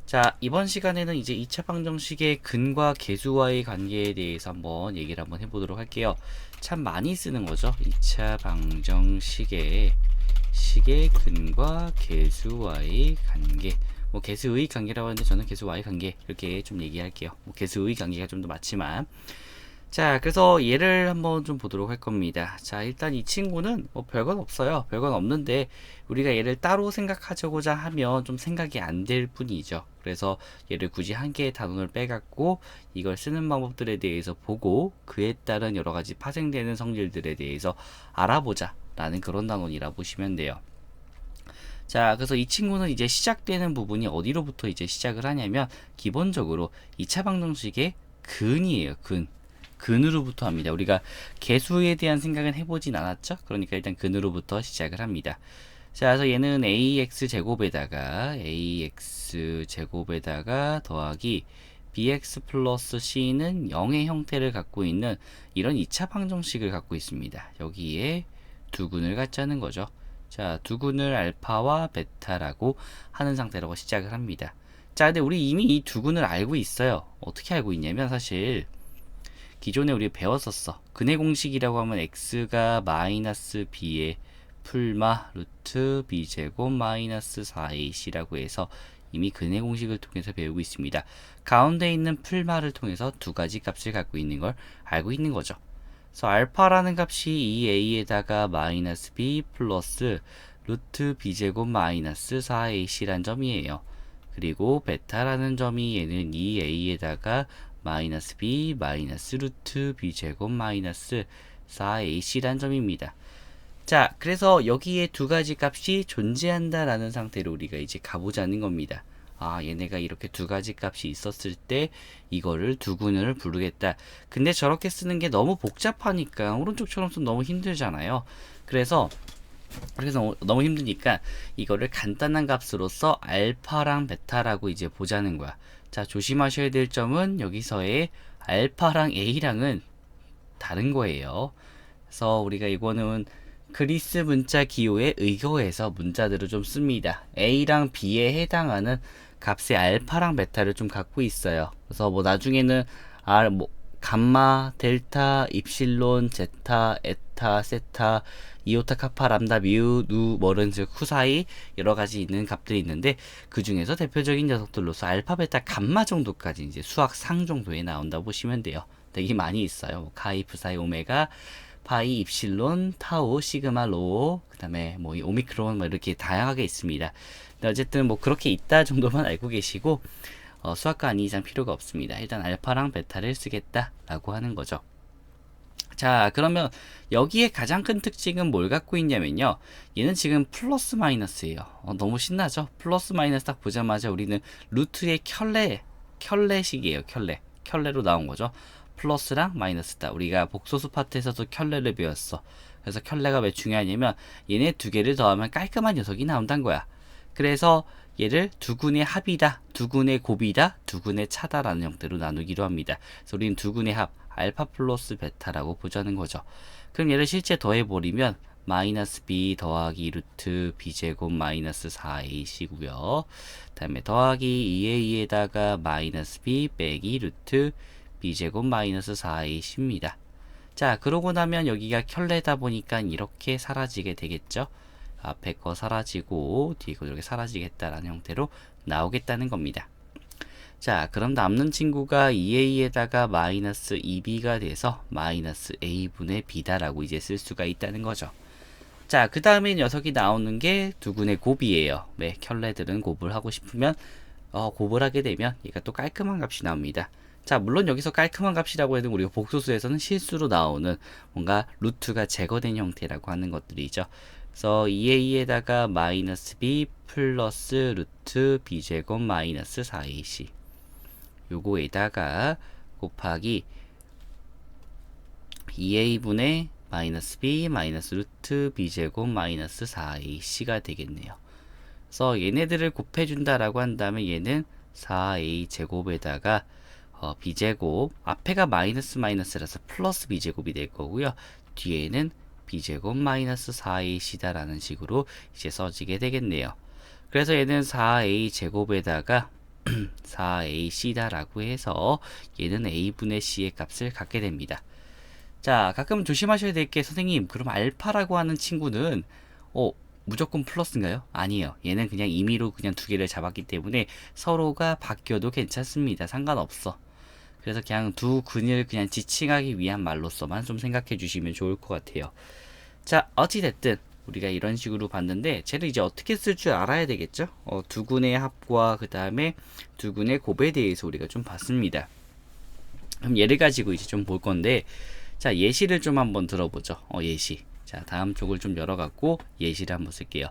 자, 이번 시간에는 이제 2차 방정식의 근과 계수와의 관계에 대해서 한번 얘기를 한번 해보도록 할게요. 참 많이 쓰는 거죠. 2차 방정식의 근과 계수와의 관계. 뭐 계수의 관계라고 하는데 저는 계수와의 관계 이렇게 좀 얘기할게요. 뭐 계수의 관계가 좀 더 맞지만. 자, 그래서 얘를 한번 좀 보도록 할 겁니다. 자, 일단 이 친구는 뭐 별건 없어요. 별건 없는데 우리가 얘를 따로 생각하고자 하면 좀 생각이 안 될 뿐이죠. 그래서 얘를 굳이 한 개의 단원을 빼갖고 이걸 쓰는 방법들에 대해서 보고 그에 따른 여러 가지 파생되는 성질들에 대해서 알아보자 라는 그런 단원이라 보시면 돼요. 자, 그래서 이 친구는 이제 시작되는 부분이 어디로부터 이제 시작을 하냐면 기본적으로 2차 방정식의 근이에요. 근으로부터 합니다. 우리가 개수에 대한 생각은 해보진 않았죠? 그러니까 일단 근으로부터 시작을 합니다. 자, 그래서 얘는 ax 제곱에다가 더하기 bx 플러스 c는 0의 형태를 갖고 있는 이런 2차 방정식을 갖고 있습니다. 여기에 두근을 갖자는 거죠. 자, 두근을 알파와 베타라고 하는 상태라고 시작을 합니다. 자, 근데 우리 이미 이 두근을 알고 있어요. 어떻게 알고 있냐면 사실 기존에 우리 배웠었어. 근의 공식이라고 하면 x가 마이너스 b의 풀마 루트 b제곱 마이너스 4ac라고 해서 이미 근의 공식을 통해서 배우고 있습니다. 가운데 있는 풀마를 통해서 두 가지 값을 갖고 있는 걸 알고 있는 거죠. 그래서 알파라는 값이 2a에다가 마이너스 b 플러스 루트 b제곱 마이너스 4ac란 점이에요. 그리고 베타라는 점이 얘는 2a에다가 마이너스 b 마이너스 루트 b 제곱 마이너스 4ac란 점입니다. 자, 그래서 여기에 두 가지 값이 존재한다라는 상태로 우리가 이제 가보자는 겁니다. 아, 얘네가 이렇게 두 가지 값이 있었을 때 이거를 두근을 부르겠다. 근데 저렇게 쓰는 게 너무 복잡하니까 오른쪽처럼 쓰면 너무 힘들잖아요. 그래서 너무 힘드니까 이거를 간단한 값으로서 알파랑 베타라고 이제 보자는 거야. 자, 조심하셔야 될 점은 여기서의 알파랑 A랑은 다른 거예요. 그래서 우리가 이거는 그리스 문자 기호에 의거해서 문자들을 좀 씁니다. A랑 B에 해당하는 값의 알파랑 베타를 좀 갖고 있어요. 그래서 뭐 나중에는 감마, 델타, 입실론, 제타, 에타, 세타, 이오타, 카파, 람다, 미우, 누, 머른, 즉 후사이 여러 가지 있는 값들이 있는데 그 중에서 대표적인 녀석들로서 알파, 베타, 감마 정도까지 이제 수학 상 정도에 나온다 보시면 돼요. 되게 많이 있어요. 카이, 프사이, 오메가, 파이, 입실론, 타우, 시그마, 로, 그다음에 뭐 오미크론 뭐 이렇게 다양하게 있습니다. 근데 어쨌든 뭐 그렇게 있다 정도만 알고 계시고 수학과 아닌 이상 필요가 없습니다. 일단 알파랑 베타를 쓰겠다라고 하는 거죠. 자, 그러면 여기에 가장 큰 특징은 뭘 갖고 있냐면요. 얘는 지금 플러스 마이너스예요. 너무 신나죠? 플러스 마이너스 딱 보자마자 우리는 루트의 켤레식이에요. 켤레로 나온 거죠. 플러스랑 마이너스다. 우리가 복소수 파트에서도 켤레를 배웠어. 그래서 켤레가 왜 중요하냐면 얘네 두 개를 더하면 깔끔한 녀석이 나온다는 거야. 그래서 얘를 두근의 합이다, 두근의 곱이다, 두근의 차다라는 형태로 나누기로 합니다. 그래서 우리는 두근의 합, 알파 플러스 베타라고 보자는 거죠. 그럼 얘를 실제 더해버리면 마이너스 b 더하기 루트 b제곱 마이너스 4ac고요. 그 다음에 더하기 2a에다가 마이너스 b 빼기 루트 b제곱 마이너스 4ac입니다. 자, 그러고 나면 여기가 켤레다 보니까 이렇게 사라지게 되겠죠. 앞에 거 사라지고 뒤에 거 이렇게 사라지겠다라는 형태로 나오겠다는 겁니다. 자, 그럼 남는 친구가 2a에다가 마이너스 2b가 돼서 마이너스 a분의 b다라고 이제 쓸 수가 있다는 거죠. 자, 그 다음에 녀석이 나오는 게 두근의 곱이에요. 네, 켤레들은 곱을 하고 싶으면 곱을 하게 되면 얘가 또 깔끔한 값이 나옵니다. 자, 물론 여기서 깔끔한 값이라고 해도 우리가 복소수에서는 실수로 나오는 뭔가 루트가 제거된 형태라고 하는 것들이죠. 그래서 2a에다가 마이너스 b 플러스 루트 b제곱 마이너스 4ac 요거에다가 곱하기 2a분의 마이너스 b 마이너스 루트 b제곱 마이너스 4ac가 되겠네요. 그래서 얘네들을 곱해준다라고 한다면 얘는 4a 제곱에다가 b제곱 앞에가 마이너스라서 플러스 b제곱이 될 거고요. 뒤에는 b제곱 마이너스 4ac다라는 식으로 이제 써지게 되겠네요. 그래서 얘는 4a 제곱에다가 4ac다 라고 해서 얘는 a분의 c의 값을 갖게 됩니다. 자, 가끔 조심하셔야 될 게, 선생님, 그럼 알파라고 하는 친구는 무조건 플러스인가요? 아니에요. 얘는 그냥 임의로 그냥 두 개를 잡았기 때문에 서로가 바뀌어도 괜찮습니다. 상관없어. 그래서 그냥 두 근을 그냥 지칭하기 위한 말로서만 좀 생각해 주시면 좋을 것 같아요. 자, 어찌됐든 우리가 이런 식으로 봤는데, 쟤를 이제 어떻게 쓸 줄 알아야 되겠죠? 두 근의 합과 그 다음에 두 근의 곱에 대해서 우리가 좀 봤습니다. 그럼 얘를 가지고 이제 좀 볼 건데, 자, 예시를 좀 한번 들어보죠. 예시. 자, 다음 쪽을 좀 열어갖고 예시를 한번 쓸게요.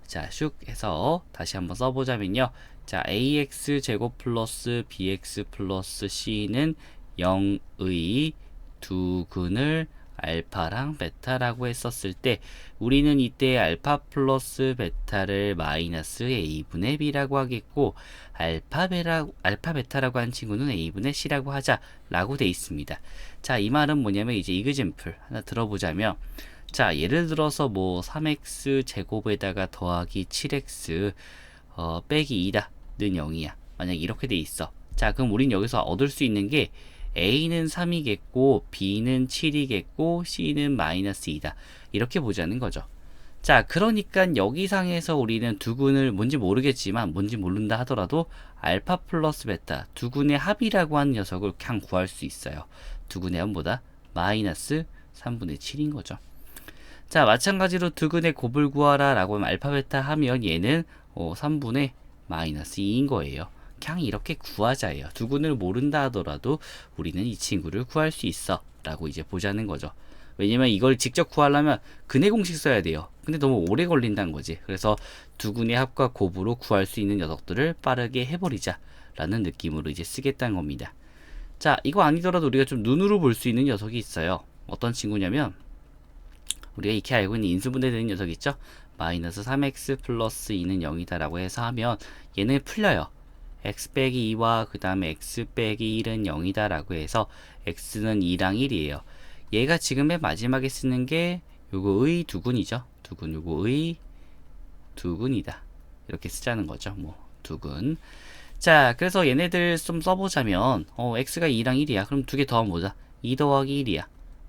자, 슉 해서 다시 한번 써보자면요. 자, ax 제곱 플러스 bx 플러스 c는 0의 두 근을 알파랑 베타라고 했었을 때, 우리는 이때 알파 플러스 베타를 마이너스 a분의 b라고 하겠고, 알파 베타라고 한 친구는 a분의 c라고 하자라고 돼 있습니다. 자, 이 말은 뭐냐면 이제 이그젠플 하나 들어보자면, 자, 예를 들어서 뭐 3x 제곱에다가 더하기 7x 빼기 2다 는 0이야. 만약 이렇게 돼 있어. 자, 그럼 우린 여기서 얻을 수 있는 게 a는 3이겠고 b는 7이겠고 c는 마이너스 2다. 이렇게 보자는 거죠. 자, 그러니까 여기상에서 우리는 두 근을 뭔지 모르겠지만, 뭔지 모른다 하더라도 알파 플러스 베타 두 근의 합이라고 하는 녀석을 그냥 구할 수 있어요. 두 근의 합보다 마이너스 3분의 7인 거죠. 자, 마찬가지로 두 근의 곱을 구하라 라고 하면 알파 베타 하면 얘는 3분의 마이너스 2인 거예요. 그냥 이렇게 구하자예요. 두 근을 모른다 하더라도 우리는 이 친구를 구할 수 있어 라고 이제 보자는 거죠. 왜냐면 이걸 직접 구하려면 근의 공식 써야 돼요. 근데 너무 오래 걸린다는 거지. 그래서 두 근의 합과 곱으로 구할 수 있는 녀석들을 빠르게 해버리자 라는 느낌으로 이제 쓰겠다는 겁니다. 자, 이거 아니더라도 우리가 좀 눈으로 볼 수 있는 녀석이 있어요. 어떤 친구냐면, 우리가 익히 알고 있는 인수분해되는 녀석 있죠? 마이너스 3x 플러스 2는 0이다 라고 해서 하면 얘는 풀려요. x 빼기 2와 그 다음에 x 빼기 1은 0이다 라고 해서 x는 2랑 1이에요. 얘가 지금 맨 마지막에 쓰는 게 요거의 두근이죠. 두근, 요거의 두근이다. 이렇게 쓰자는 거죠. 뭐 두근. 자, 그래서 얘네들 좀 써보자면 x가 2랑 1이야. 그럼 두 개 더하면 뭐다? 2 더하기 1이야.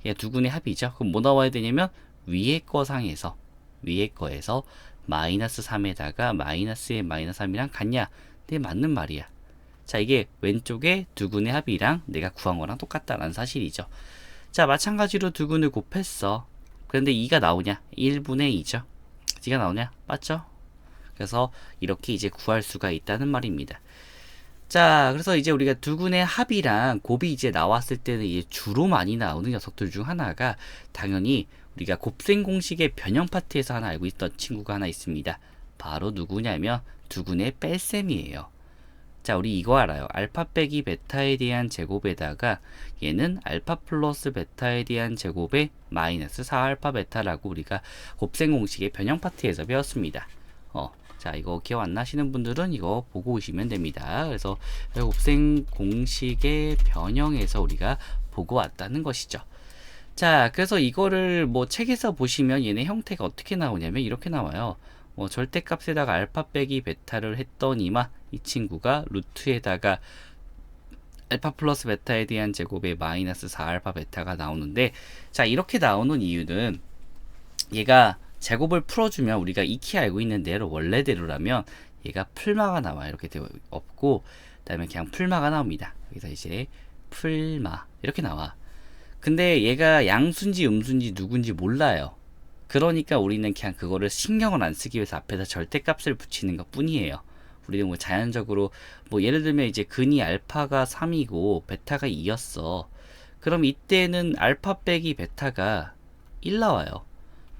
얘 두근의 합이죠. 그럼 뭐 나와야 되냐면 위에 거 상에서, 위에 거에서 마이너스 3에다가 마이너스의 마이너스 3이랑 같냐? 네, 맞는 말이야. 자, 이게 왼쪽에 두근의 합이랑 내가 구한 거랑 똑같다라는 사실이죠. 자, 마찬가지로 두근을 곱했어. 그런데 2가 나오냐? 1분의 2죠. 2가 나오냐? 맞죠? 그래서 이렇게 이제 구할 수가 있다는 말입니다. 자, 그래서 이제 우리가 두근의 합이랑 곱이 이제 나왔을 때는 이제 주로 많이 나오는 녀석들 중 하나가, 당연히 우리가 곱셈 공식의 변형 파트에서 하나 알고 있던 친구가 하나 있습니다. 바로 누구냐면 두근의 뺄셈이에요. 자, 우리 이거 알아요. 알파 빼기 베타에 대한 제곱에다가 얘는 알파 플러스 베타에 대한 제곱에 마이너스 4알파 베타라고 우리가 곱셈 공식의 변형 파트에서 배웠습니다. 자, 이거 기억 안 나시는 분들은 이거 보고 오시면 됩니다. 그래서 곱셈 공식의 변형에서 우리가 보고 왔다는 것이죠. 자, 그래서 이거를 뭐 책에서 보시면 얘네 형태가 어떻게 나오냐면 이렇게 나와요. 절대값에다가 알파 빼기 베타를 했더니만 이 친구가 루트에다가 알파 플러스 베타에 대한 제곱에 마이너스 4알파 베타가 나오는데, 자, 이렇게 나오는 이유는 얘가 제곱을 풀어주면 우리가 익히 알고 있는 대로 원래대로라면 얘가 풀마가 나와요. 이렇게 되어 없고, 그 다음에 그냥 풀마가 나옵니다. 여기서 이제 풀마 이렇게 나와. 근데 얘가 양수인지 음수인지 누군지 몰라요. 그러니까 우리는 그냥 그거를 신경을 안 쓰기 위해서 앞에다 절대값을 붙이는 것 뿐이에요. 우리는 뭐 자연적으로 뭐 예를 들면 이제 근이 알파가 3이고 베타가 2였어. 그럼 이때는 알파 빼기 베타가 1 나와요.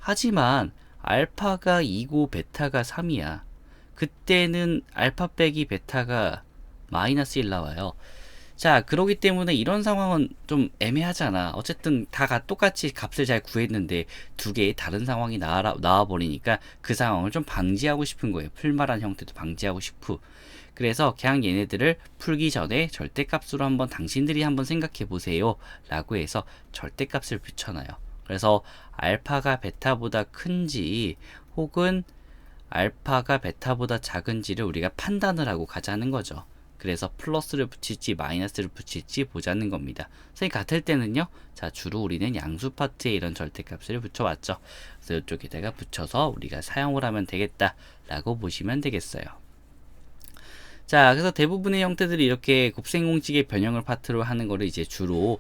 하지만 알파가 2고 베타가 3이야. 그때는 알파 빼기 베타가 마이너스 1 나와요. 자, 그러기 때문에 이런 상황은 좀 애매하잖아. 어쨌든 다 똑같이 값을 잘 구했는데 두 개의 다른 상황이 나와버리니까 그 상황을 좀 방지하고 싶은 거예요. 풀말한 형태도 방지하고 싶고. 그래서 그냥 얘네들을 풀기 전에 절대값으로 한번 당신들이 한번 생각해 보세요 라고 해서 절대값을 붙여놔요. 그래서 알파가 베타보다 큰지 혹은 알파가 베타보다 작은지를 우리가 판단을 하고 가자는 거죠. 그래서 플러스를 붙일지 마이너스를 붙일지 보자는 겁니다. 선생님 같을 때는요. 자, 주로 우리는 양수 파트에 이런 절대값을 붙여왔죠. 그래서 이쪽에다가 붙여서 우리가 사용을 하면 되겠다라고 보시면 되겠어요. 자, 그래서 대부분의 형태들이 이렇게 곱셈공식의 변형을 파트로 하는 거를 이제 주로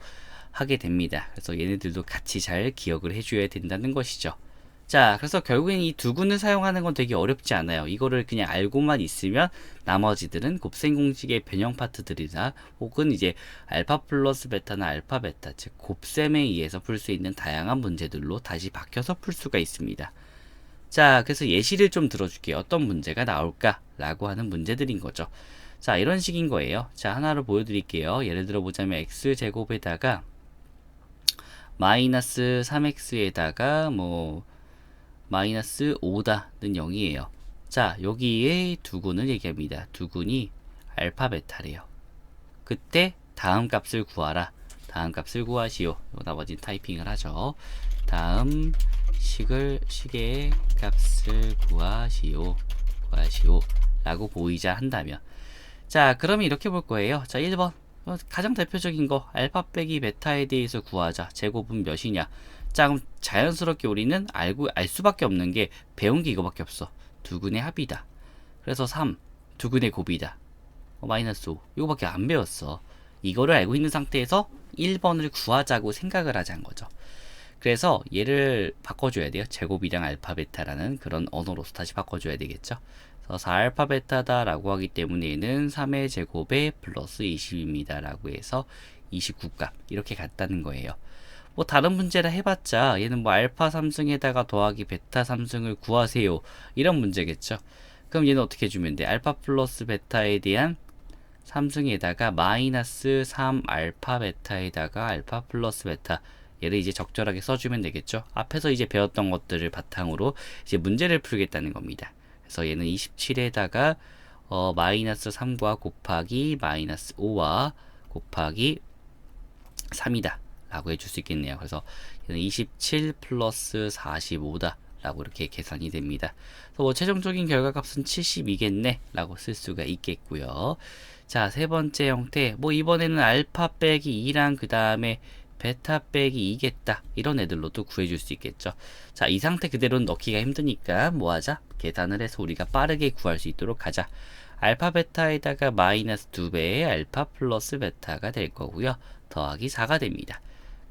하게 됩니다. 그래서 얘네들도 같이 잘 기억을 해줘야 된다는 것이죠. 자, 그래서 결국엔 이 두근을 사용하는 건 되게 어렵지 않아요. 이거를 그냥 알고만 있으면 나머지들은 곱셈공식의 변형 파트들이나 혹은 이제 알파 플러스 베타나 알파 베타, 즉 곱셈에 의해서 풀 수 있는 다양한 문제들로 다시 바뀌어서 풀 수가 있습니다. 자, 그래서 예시를 좀 들어줄게요. 어떤 문제가 나올까? 라고 하는 문제들인 거죠. 자, 이런 식인 거예요. 자, 하나를 보여드릴게요. 예를 들어 보자면 x제곱에다가 마이너스 3x에다가 뭐 마이너스 5다는 0이에요. 자, 여기에 두근을 얘기합니다. 두근이 알파 베타래요. 그때 다음 값을 구하라. 다음 값을 구하시오. 나머지 타이핑을 하죠. 다음 식의 값을 구하시오. 라고 보이자 한다면, 자, 그러면 이렇게 볼 거예요. 자, 1번 가장 대표적인 거 알파 빼기 베타에 대해서 구하자. 제곱은 몇이냐. 자, 그럼 자연스럽게 우리는 알 수밖에 없는 게 배운 게 이거밖에 없어. 두근의 합이다. 그래서 3 두근의 곱이다. 마이너스 5 이거밖에 안 배웠어. 이거를 알고 있는 상태에서 1번을 구하자고 생각을 하자는 거죠. 그래서 얘를 바꿔줘야 돼요. 제곱이랑 알파 베타라는 그런 언어로서 다시 바꿔줘야 되겠죠. 그래서 4알파 베타다 라고 하기 때문에 얘는 3의 제곱에 플러스 20입니다 라고 해서 29값 이렇게 갔다는 거예요. 뭐 다른 문제라 해봤자 얘는 뭐 알파 3승에다가 더하기 베타 3승을 구하세요 이런 문제겠죠. 그럼 얘는 어떻게 해주면 돼? 알파 플러스 베타에 대한 3승에다가 마이너스 3 알파 베타에다가 알파 플러스 베타, 얘를 이제 적절하게 써주면 되겠죠. 앞에서 이제 배웠던 것들을 바탕으로 이제 문제를 풀겠다는 겁니다. 그래서 얘는 27에다가 마이너스 3과 곱하기 마이너스 5와 곱하기 3이다 라고 해줄 수 있겠네요. 그래서 얘는 27 플러스 45다 라고 이렇게 계산이 됩니다. 그래서 뭐 최종적인 결과값은 72겠네 라고 쓸 수가 있겠고요. 자, 세 번째 형태, 뭐 이번에는 알파 빼기 2랑 그 다음에 베타 빼기 2겠다 이런 애들로도 구해줄 수 있겠죠. 자, 이 상태 그대로는 넣기가 힘드니까 뭐 하자? 계산을 해서 우리가 빠르게 구할 수 있도록 하자. 알파 베타에다가 마이너스 2배의 알파 플러스 베타가 될 거고요. 더하기 4가 됩니다.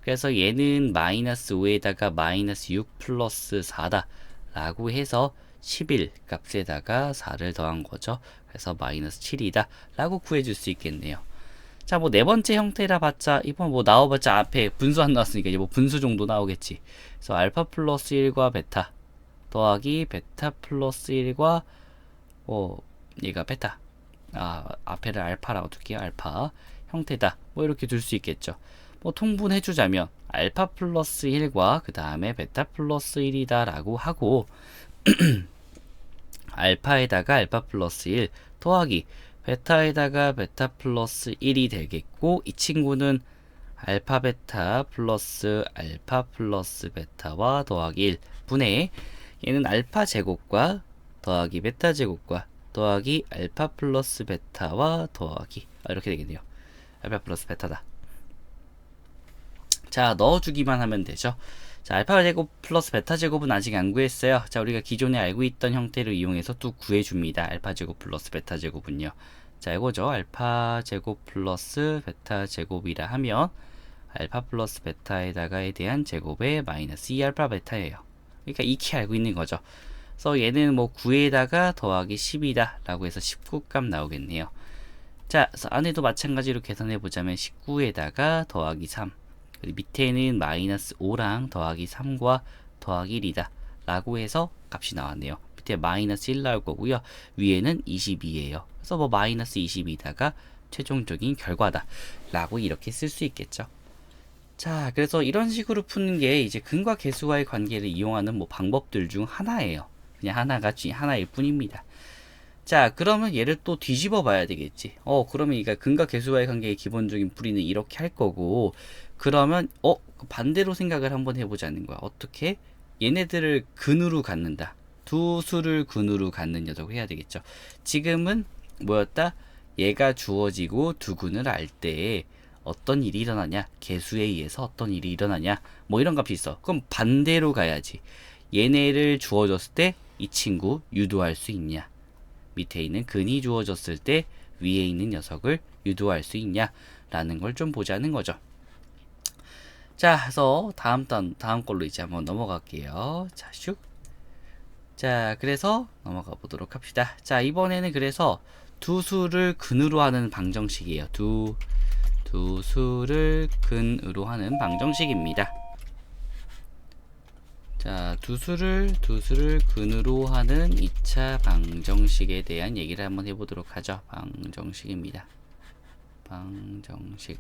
그래서 얘는 마이너스 5에다가 마이너스 6 플러스 4다 라고 해서 11 값에다가 4를 더한 거죠. 그래서 마이너스 7이다 라고 구해줄 수 있겠네요. 자, 뭐 네 번째 형태라 봤자 이번 뭐 나와봤자 앞에 분수 안 나왔으니까 이제 뭐 분수 정도 나오겠지. 그래서 알파 플러스 1과 베타 더하기 베타 플러스 1과 얘가 베타, 앞에를 알파라고 둘게요. 알파 형태다 뭐 이렇게 둘 수 있겠죠. 뭐 통분해 주자면 알파 플러스 1과 그 다음에 베타 플러스 1이다 라고 하고 알파에다가 알파 플러스 1 더하기 베타에다가 베타 플러스 1이 되겠고, 이 친구는 알파 베타 플러스 알파 플러스 베타와 더하기 1 분의 얘는 알파 제곱과 더하기 베타 제곱과 더하기 알파 플러스 베타와 더하기 이렇게 되겠네요. 알파 플러스 베타다. 자, 넣어주기만 하면 되죠. 자, 알파 제곱 플러스 베타 제곱은 아직 안 구했어요. 자, 우리가 기존에 알고 있던 형태를 이용해서 또 구해줍니다. 알파 제곱 플러스 베타 제곱은요. 자, 이거죠. 알파 제곱 플러스 베타 제곱이라 하면 알파 플러스 베타에다가에 대한 제곱의 마이너스 2알파 베타예요. 그러니까 익히 알고 있는 거죠. 그래서 얘는 뭐 9에다가 더하기 10이다 라고 해서 19값 나오겠네요. 자, 그래서 안에도 마찬가지로 계산해 보자면 19에다가 더하기 3, 그리고 밑에는 마이너스 5랑 더하기 3과 더하기 1이다 라고 해서 값이 나왔네요. 밑에 마이너스 1 나올 거고요. 위에는 22예요. 그래서 뭐 마이너스 22다가 최종적인 결과다 라고 이렇게 쓸 수 있겠죠. 자, 그래서 이런 식으로 푸는 게 이제 근과 계수와의 관계를 이용하는 뭐 방법들 중 하나예요. 그냥 하나일 뿐입니다. 자, 그러면 얘를 또 뒤집어 봐야 되겠지. 그러면 이게 근과 계수와의 관계의 기본적인 풀이는 이렇게 할 거고, 그러면 반대로 생각을 한번 해보자는 거야. 어떻게? 얘네들을 근으로 갖는다. 두 수를 근으로 갖는 녀석을 해야 되겠죠. 지금은 뭐였다? 얘가 주어지고 두근을 알 때 어떤 일이 일어나냐, 개수에 의해서 어떤 일이 일어나냐, 뭐 이런 값이 있어. 그럼 반대로 가야지. 얘네를 주어졌을 때 이 친구 유도할 수 있냐, 밑에 있는 근이 주어졌을 때 위에 있는 녀석을 유도할 수 있냐 라는 걸 좀 보자는 거죠. 자, 그래서 다음 걸로 이제 한번 넘어갈게요. 자, 슉. 자, 그래서 넘어가 보도록 합시다. 자, 이번에는 그래서 두 수를 근으로 하는 방정식이에요. 두 수를 근으로 하는 방정식입니다. 자, 두 수를 근으로 하는 2차 방정식에 대한 얘기를 한번 해보도록 하죠. 방정식입니다. 방정식.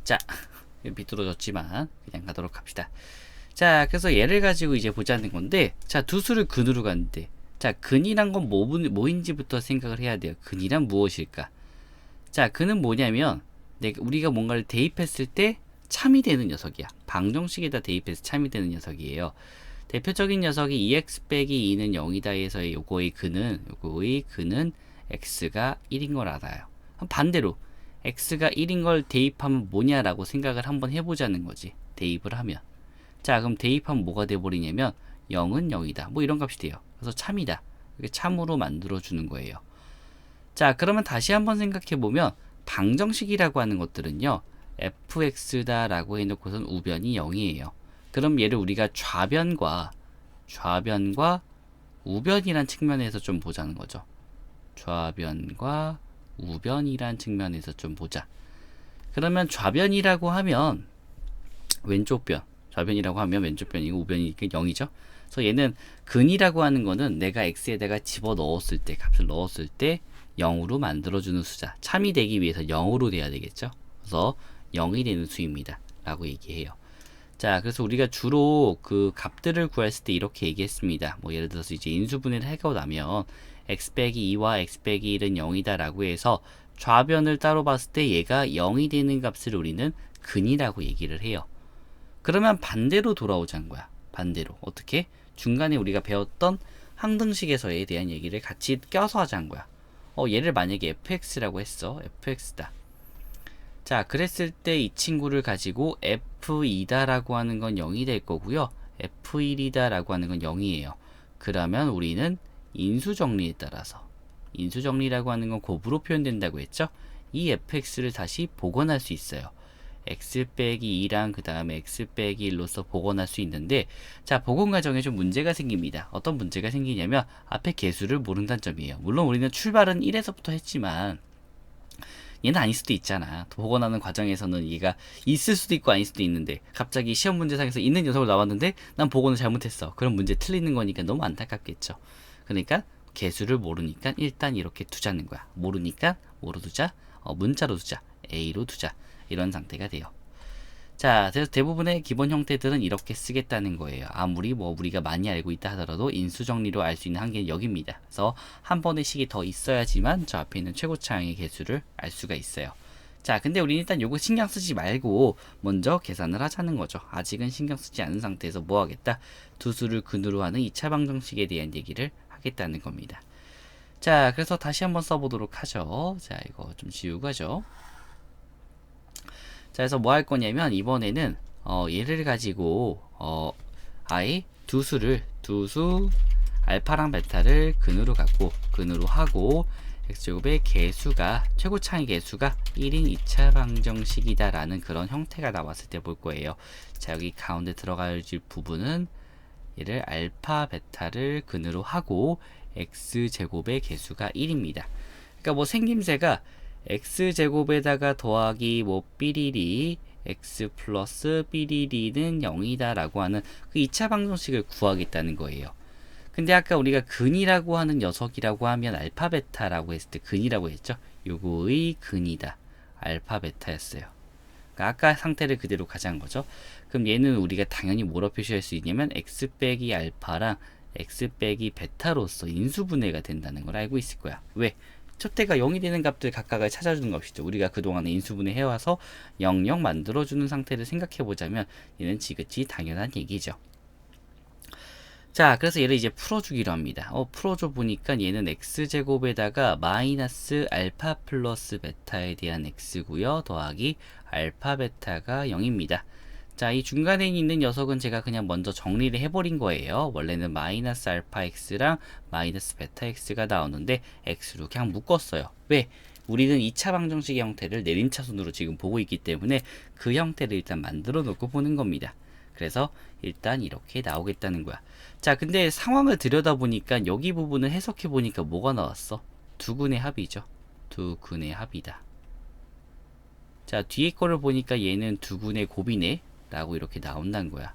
자, 비뚤어졌지만 그냥 가도록 합시다. 자, 그래서 얘를 가지고 이제 보자는 건데, 자, 두 수를 근으로 갔는데, 자, 근이란 건 뭐인지부터 생각을 해야 돼요. 근이란 무엇일까? 자, 근은 뭐냐면 우리가 뭔가를 대입했을 때 참이 되는 녀석이야. 방정식에다 대입해서 참이 되는 녀석이에요. 대표적인 녀석이 2x 빼기 2는 0이다 해서의 요거의 근은 x가 1인 걸 알아요. 반대로 x가 1인 걸 대입하면 뭐냐라고 생각을 한번 해보자는 거지. 대입을 하면. 자, 그럼 대입하면 뭐가 돼버리냐면 0은 0이다. 뭐 이런 값이 돼요. 그래서 참이다. 이렇게 참으로 만들어주는 거예요. 자, 그러면 다시 한번 생각해보면 방정식이라고 하는 것들은요, fx다 라고 해놓고선 우변이 0이에요. 그럼 얘를 우리가 좌변과 우변이란 측면에서 좀 보자는 거죠. 좌변과 우변이란 측면에서 좀 보자. 그러면 좌변이라고 하면 왼쪽 변, 좌변이라고 하면 왼쪽 변이고 우변이니까 0이죠. 그래서 얘는 근이라고 하는 거는 내가 x에다가 집어 넣었을 때, 값을 넣었을 때 0으로 만들어주는 숫자, 참이 되기 위해서 0으로 돼야 되겠죠. 그래서 0이 되는 수입니다 라고 얘기해요. 자, 그래서 우리가 주로 그 값들을 구했을 때 이렇게 얘기했습니다. 뭐 예를 들어서 이제 인수분해를 하고 나면 x 빼기 2와 x 빼기 1은 0이다 라고 해서 좌변을 따로 봤을 때 얘가 0이 되는 값을 우리는 근이라고 얘기를 해요. 그러면 반대로 돌아오자는 거야. 반대로. 어떻게? 중간에 우리가 배웠던 항등식에서에 대한 얘기를 같이 껴서 하자는 거야. 얘를 만약에 fx라고 했어. fx다. 자, 그랬을 때 이 친구를 가지고 f2다 라고 하는 건 0이 될 거고요. f1이다 라고 하는 건 0이에요. 그러면 우리는 인수정리에 따라서, 인수정리라고 하는 건 곱으로 표현된다고 했죠. 이 fx를 다시 복원할 수 있어요. x 빼기 2랑 그 다음에 x 빼기 1로서 복원할 수 있는데, 자, 복원 과정에 좀 문제가 생깁니다. 어떤 문제가 생기냐면 앞에 개수를 모른다는 점이에요. 물론 우리는 출발은 1에서부터 했지만 얘는 아닐 수도 있잖아. 복원하는 과정에서는 얘가 있을 수도 있고 아닐 수도 있는데 갑자기 시험 문제상에서 있는 녀석을 나왔는데 난 복원을 잘못했어. 그럼 문제 틀리는 거니까 너무 안타깝겠죠. 그러니까 개수를 모르니까 일단 이렇게 두자는 거야. 모르니까 뭐로 두자? 문자로 두자. A로 두자. 이런 상태가 돼요. 자, 그래서 대부분의 기본 형태들은 이렇게 쓰겠다는 거예요. 아무리 뭐 우리가 많이 알고 있다 하더라도 인수정리로 알 수 있는 한계는 여기입니다. 그래서 한 번의 식이 더 있어야지만 저 앞에 있는 최고차항의 개수를 알 수가 있어요. 자, 근데 우리는 일단 요거 신경 쓰지 말고 먼저 계산을 하자는 거죠. 아직은 신경 쓰지 않은 상태에서 뭐 하겠다? 두 수를 근으로 하는 2차 방정식에 대한 얘기를 하겠다는 겁니다. 자, 그래서 다시 한번 써보도록 하죠. 자, 이거 좀 지우고 하죠. 자, 그래서 뭐 할 거냐면 이번에는 얘를 가지고 아예 두 수 알파랑 베타를 근으로 하고 x제곱의 개수가 최고차의 개수가 1인 2차 방정식이다 라는 그런 형태가 나왔을 때 볼 거예요. 자, 여기 가운데 들어갈 부분은 얘를 알파 베타를 근으로 하고 x제곱의 개수가 1입니다. 그러니까 뭐 생김새가 x제곱에다가 더하기 뭐 삐리리 x 플러스 삐리리는 0이다 라고 하는 그 2차 방정식을 구하겠다는 거예요. 근데 아까 우리가 근이라고 하는 녀석이라고 하면 알파 베타라고 했을 때 근이라고 했죠. 요거의 근이다. 알파 베타였어요. 그러니까 아까 상태를 그대로 가져간 거죠. 그럼 얘는 우리가 당연히 뭐로 표시할 수 있냐면 x 빼기 알파랑 x 빼기 베타로서 인수분해가 된다는 걸 알고 있을 거야. 왜? 첫대가 0이 되는 값들 각각을 찾아주는 것이죠. 우리가 그동안에 인수분해 해와서 0, 0 만들어주는 상태를 생각해보자면 얘는 지그치 당연한 얘기죠. 자, 그래서 얘를 이제 풀어주기로 합니다. 풀어줘 보니까 얘는 x제곱에다가 마이너스 알파 플러스 베타에 대한 x고요. 더하기 알파 베타가 0입니다. 자, 이 중간에 있는 녀석은 제가 그냥 먼저 정리를 해버린 거예요. 원래는 마이너스 알파 x랑 마이너스 베타 x가 나오는데 x로 그냥 묶었어요. 왜? 우리는 2차 방정식의 형태를 내림차순으로 지금 보고 있기 때문에 그 형태를 일단 만들어 놓고 보는 겁니다. 그래서 일단 이렇게 나오겠다는 거야. 자, 근데 상황을 들여다보니까 여기 부분을 해석해 보니까 뭐가 나왔어? 두근의 합이죠. 두근의 합이다. 자, 뒤에 거를 보니까 얘는 두근의 곱이네 라고 이렇게 나온다는 거야.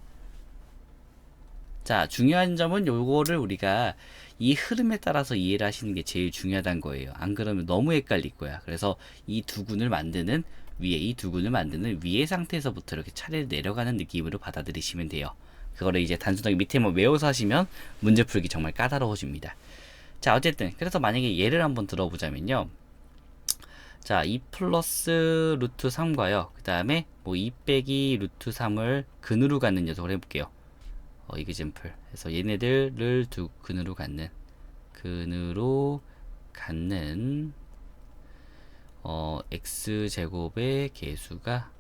자, 중요한 점은 요거를 우리가 이 흐름에 따라서 이해를 하시는 게 제일 중요하다는 거예요. 안 그러면 너무 헷갈릴 거야. 그래서 이 두근을 만드는 위의 상태에서부터 이렇게 차례를 내려가는 느낌으로 받아들이시면 돼요. 그거를 이제 단순하게 밑에만 외워서 하시면 문제 풀기 정말 까다로워집니다. 자, 어쨌든 그래서 만약에 예를 한번 들어보자면요. 자, 2 플러스 루트 3과요. 그 다음에 뭐 2 빼기 루트 3을 근으로 갖는 녀석을 해볼게요. 이그젠플 해서 얘네들을 근으로 갖는 x제곱의 개수가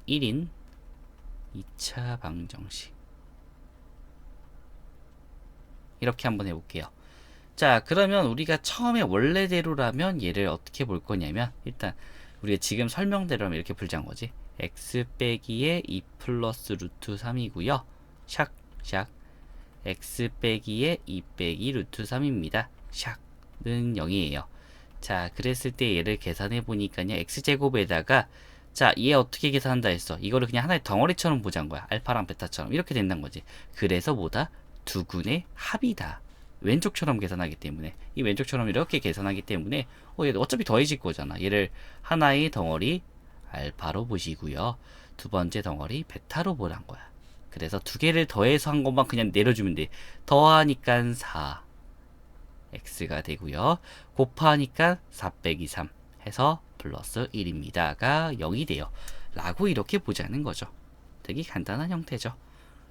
1인 2차 방정식 이렇게 한번 해볼게요. 자, 그러면 우리가 처음에 원래대로라면 얘를 어떻게 볼 거냐면 일단 우리가 지금 설명대로라면 이렇게 풀자는 거지. x 빼기에 2 플러스 루트 3이고요. 샥 x 빼기에 2 빼기 루트 3입니다. 샥는 0이에요. 자, 그랬을 때 얘를 계산해 보니까요. x제곱에다가 자, 얘 어떻게 계산한다 했어? 이거를 그냥 하나의 덩어리처럼 보자는 거야. 알파랑 베타처럼 이렇게 된다는 거지. 그래서 뭐다? 두근의 합이다. 왼쪽처럼 계산하기 때문에 이 왼쪽처럼 이렇게 계산하기 때문에 얘 어차피 더해질 거잖아. 얘를 하나의 덩어리 알파로 보시고요. 두 번째 덩어리 베타로 보란 거야. 그래서 두 개를 더해서 한 것만 그냥 내려주면 돼. 더하니까 4 x가 되고요. 곱하니까 4 빼기 3 해서 플러스 1입니다가 0이 돼요. 라고 이렇게 보자는 거죠. 되게 간단한 형태죠.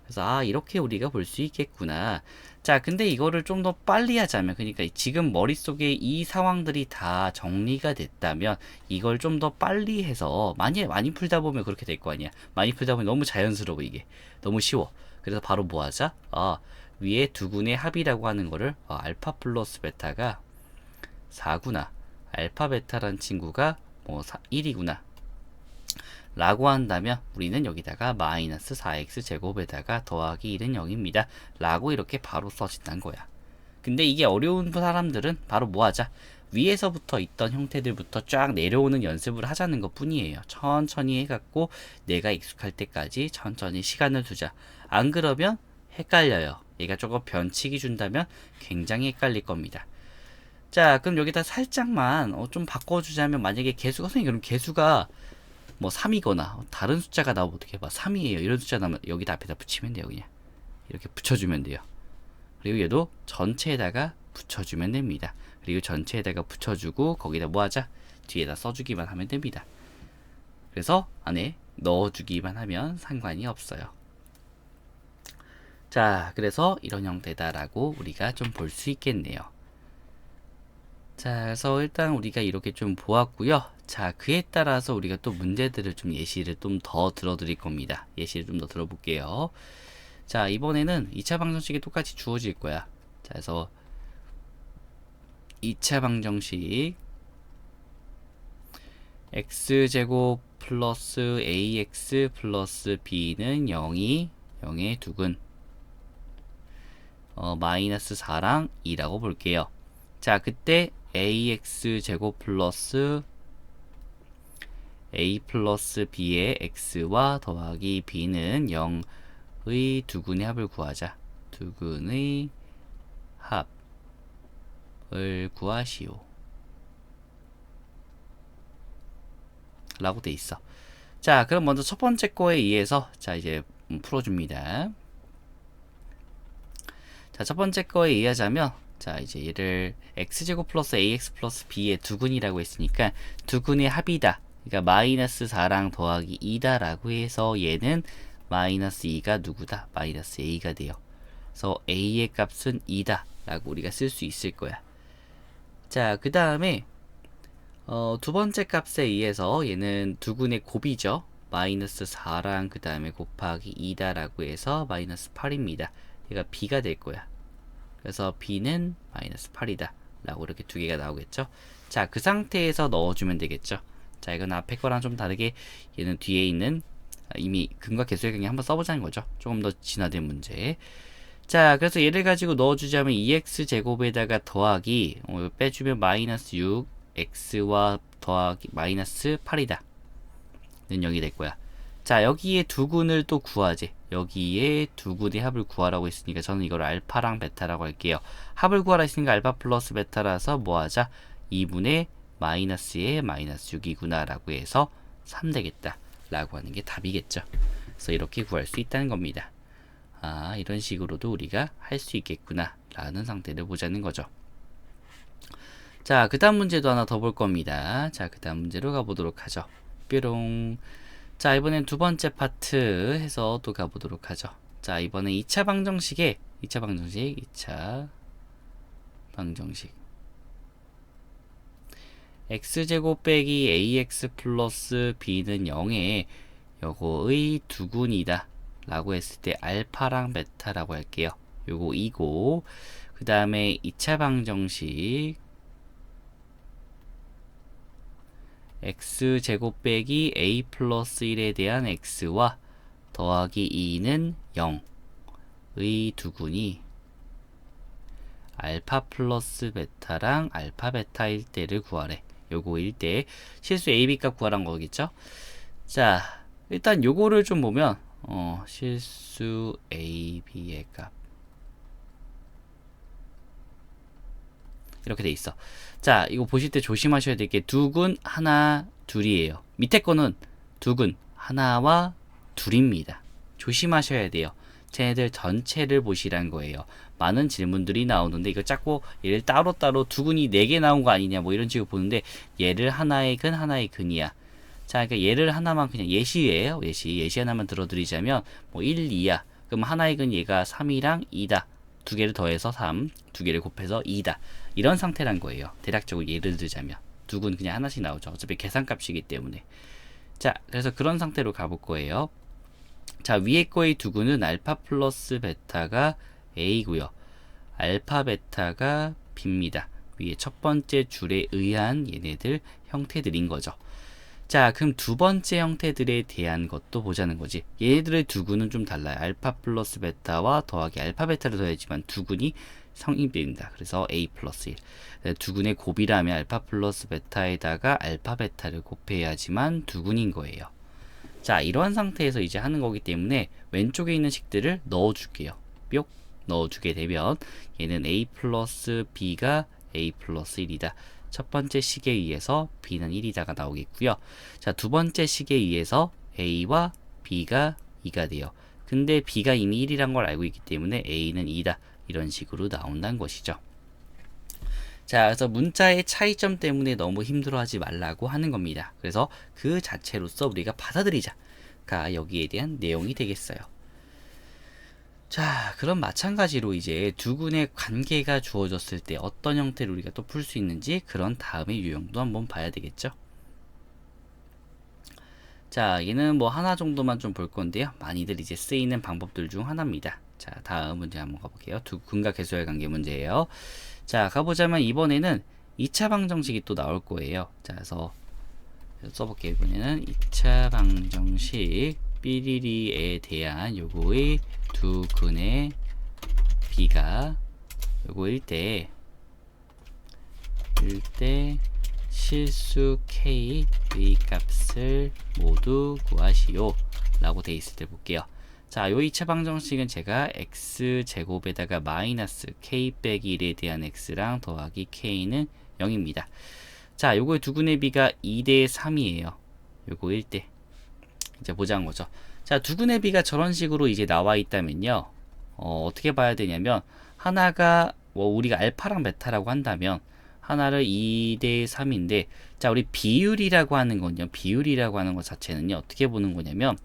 그래서 이렇게 우리가 볼 수 있겠구나. 자, 근데 이거를 좀 더 빨리 하자면, 그러니까 지금 머릿속에 이 상황들이 다 정리가 됐다면 이걸 좀 더 빨리 해서 많이 풀다 보면 그렇게 될 거 아니야. 많이 풀다 보면 너무 자연스러워. 이게 너무 쉬워. 그래서 바로 뭐 하자? 위에 두근의 합이라고 하는 거를 알파 플러스 베타가 4구나, 알파 베타란 친구가 뭐 1이구나 라고 한다면 우리는 여기다가 마이너스 4x 제곱에다가 더하기 1은 0입니다 라고 이렇게 바로 써진다는 거야. 근데 이게 어려운 사람들은 바로 뭐 하자? 위에서부터 있던 형태들부터 쫙 내려오는 연습을 하자는 것 뿐이에요. 천천히 해갖고 내가 익숙할 때까지 천천히 시간을 두자. 안 그러면 헷갈려요. 얘가 조금 변칙이 준다면 굉장히 헷갈릴 겁니다. 자, 그럼 여기다 살짝만 좀 바꿔주자면, 만약에 개수가, 선생님 그럼 개수가 뭐 3이거나 다른 숫자가 나오면 어떻게 해봐? 3이에요. 이런 숫자 나오면 여기다 앞에다 붙이면 돼요. 그냥 이렇게 붙여주면 돼요. 그리고 얘도 전체에다가 붙여주면 됩니다. 그리고 전체에다가 붙여주고 거기다 뭐 하자? 뒤에다 써주기만 하면 됩니다. 그래서 안에 넣어주기만 하면 상관이 없어요. 자, 그래서 이런 형태다라고 우리가 좀 볼 수 있겠네요. 자, 그래서 일단 우리가 이렇게 좀 보았고요. 자, 그에 따라서 우리가 또 문제들을 좀 예시를 좀 더 들어드릴 겁니다. 예시를 좀 더 들어볼게요. 자, 이번에는 2차 방정식이 똑같이 주어질 거야. 자, 그래서 2차 방정식 x제곱 플러스 ax 플러스 b는 0의 두근 마이너스 4랑 2라고 볼게요. 자, 그때 ax 제곱 플러스 a 플러스 b의 x와 더하기 b는 0의 두근의 합을 구하자. 두근의 합을 구하시오 라고 돼 있어. 자, 그럼 먼저 첫 번째 거에 의해서 자, 이제 풀어줍니다. 자, 첫 번째 거에 의하자면, 자, 이제 얘를 x제곱 플러스 ax 플러스 b의 두근이라고 했으니까 두근의 합이다. 그러니까 마이너스 4랑 더하기 2다 라고 해서 얘는 마이너스 2가 누구다? 마이너스 a가 돼요. 그래서 a의 값은 2다 라고 우리가 쓸 수 있을 거야. 자, 그 다음에 두 번째 값에 의해서 얘는 두근의 곱이죠. 마이너스 4랑 그 다음에 곱하기 2다 라고 해서 마이너스 8입니다. 얘가 b가 될 거야. 그래서 b는 마이너스 8이다 라고 이렇게 두 개가 나오겠죠. 자, 그 상태에서 넣어주면 되겠죠. 자, 이건 앞에 거랑 좀 다르게 얘는 뒤에 있는 이미 근과 계수의 경향 한번 써보자는 거죠. 조금 더 진화된 문제. 자, 그래서 얘를 가지고 넣어주자면 2x 제곱에다가 더하기 빼주면 마이너스 6 x와 더하기 마이너스 8이다 는 0이 될 거야. 자, 여기에 두근을 또 구하지. 여기에 두근의 합을 구하라고 했으니까 저는 이걸 알파랑 베타라고 할게요. 합을 구하라 했으니까 알파 플러스 베타라서 뭐 하자? 2분의 마이너스에 마이너스 6이구나 라고 해서 3 되겠다 라고 하는 게 답이겠죠. 그래서 이렇게 구할 수 있다는 겁니다. 아, 이런 식으로도 우리가 할 수 있겠구나 라는 상태를 보자는 거죠. 자, 그 다음 문제도 하나 더 볼 겁니다. 자, 그 다음 문제로 가보도록 하죠. 뾰롱. 자, 이번엔 두 번째 파트 해서 또 가보도록 하죠. 자, 이번엔 2차 방정식 x제곱 빼기 ax 플러스 b는 0에 요거의 두근이다 라고 했을 때 알파랑 베타라고 할게요. 요거 2고 그 다음에 2차 방정식 x제곱 빼기 a 플러스 1에 대한 x와 더하기 2는 0의 두근이 알파 플러스 베타랑 알파 베타일 때를 구하래. 요거일 때 실수 a, b 값 구하란 거겠죠. 자, 일단 요거를 좀 보면 실수 a, b의 값 이렇게 돼 있어. 자, 이거 보실 때 조심하셔야 될 게 두근 하나 둘이에요. 밑에 거는 두근 하나와 둘입니다. 조심하셔야 돼요. 쟤네들 전체를 보시란 거예요. 많은 질문들이 나오는데 이거 자꾸 얘를 따로따로 두근이 4개 나온 거 아니냐 뭐 이런 식으로 보는데 얘를 하나의 근 하나의 근이야. 자, 그러니까 얘를 하나만 그냥 예시예요. 예시 하나만 들어드리자면 뭐 1, 2야. 그럼 하나의 근 얘가 3이랑 2다. 두 개를 더해서 3, 두 개를 곱해서 2다. 이런 상태란 거예요. 대략적으로 예를 들자면 두근 그냥 하나씩 나오죠. 어차피 계산값이기 때문에. 자, 그래서 그런 상태로 가볼 거예요. 자, 위에 거의 두근은 알파 플러스 베타가 a고요. 알파 베타가 b입니다. 위에 첫 번째 줄에 의한 얘네들 형태들인 거죠. 자, 그럼 두 번째 형태들에 대한 것도 보자는 거지. 얘네들의 두근은 좀 달라요. 알파 플러스 베타와 더하기 알파 베타를 더해야지만 두근이 성립됩니다. 그래서 a 플러스 1. 두근의 곱이라면 알파 플러스 베타에다가 알파 베타를 곱해야지만 두근인 거예요. 자, 이러한 상태에서 이제 하는 거기 때문에 왼쪽에 있는 식들을 넣어줄게요. 뿅 넣어주게 되면 얘는 a 플러스 b가 a 플러스 1이다. 첫 번째 식에 의해서 b는 1이다가 나오겠고요. 자, 두 번째 식에 의해서 a와 b가 2가 돼요. 근데 b가 이미 1이란 걸 알고 있기 때문에 a는 2다. 이런 식으로 나온다는 것이죠. 자, 그래서 문자의 차이점 때문에 너무 힘들어하지 말라고 하는 겁니다. 그래서 그 자체로서 우리가 받아들이자가 여기에 대한 내용이 되겠어요. 자, 그럼 마찬가지로 이제 두근의 관계가 주어졌을 때 어떤 형태로 우리가 또 풀 수 있는지 그런 다음의 유형도 한번 봐야 되겠죠. 자, 얘는 뭐 하나 정도만 좀 볼 건데요. 많이들 이제 쓰이는 방법들 중 하나입니다. 자, 다음 문제 한번 가볼게요. 두근과 계수의 관계 문제예요. 자, 가보자면 이번에는 2차 방정식이 또 나올 거예요. 자, 그래서 써볼게요. 이번에는 2차 방정식 삐리리에 대한 요거의 두근의 b가 요거일 때 실수 k의 값을 모두 구하시오 라고 돼 있을 때 볼게요. 자, 요 2차 방정식은 제가 x제곱에다가 마이너스 k 빼기 1에 대한 x랑 더하기 k는 0입니다. 자, 요거의 두근의 b가 2대 3이에요. 요거 1대 이제 보자는 거죠. 자, 두근의 b가 저런 식으로 이제 나와 있다면요. 어떻게 봐야 되냐면 하나가 뭐 우리가 알파랑 베타라고 한다면 하나를 2대 3인데 자, 우리 비율이라고 하는 건요. 비율이라고 하는 것 자체는요. 어떻게 보는 거냐면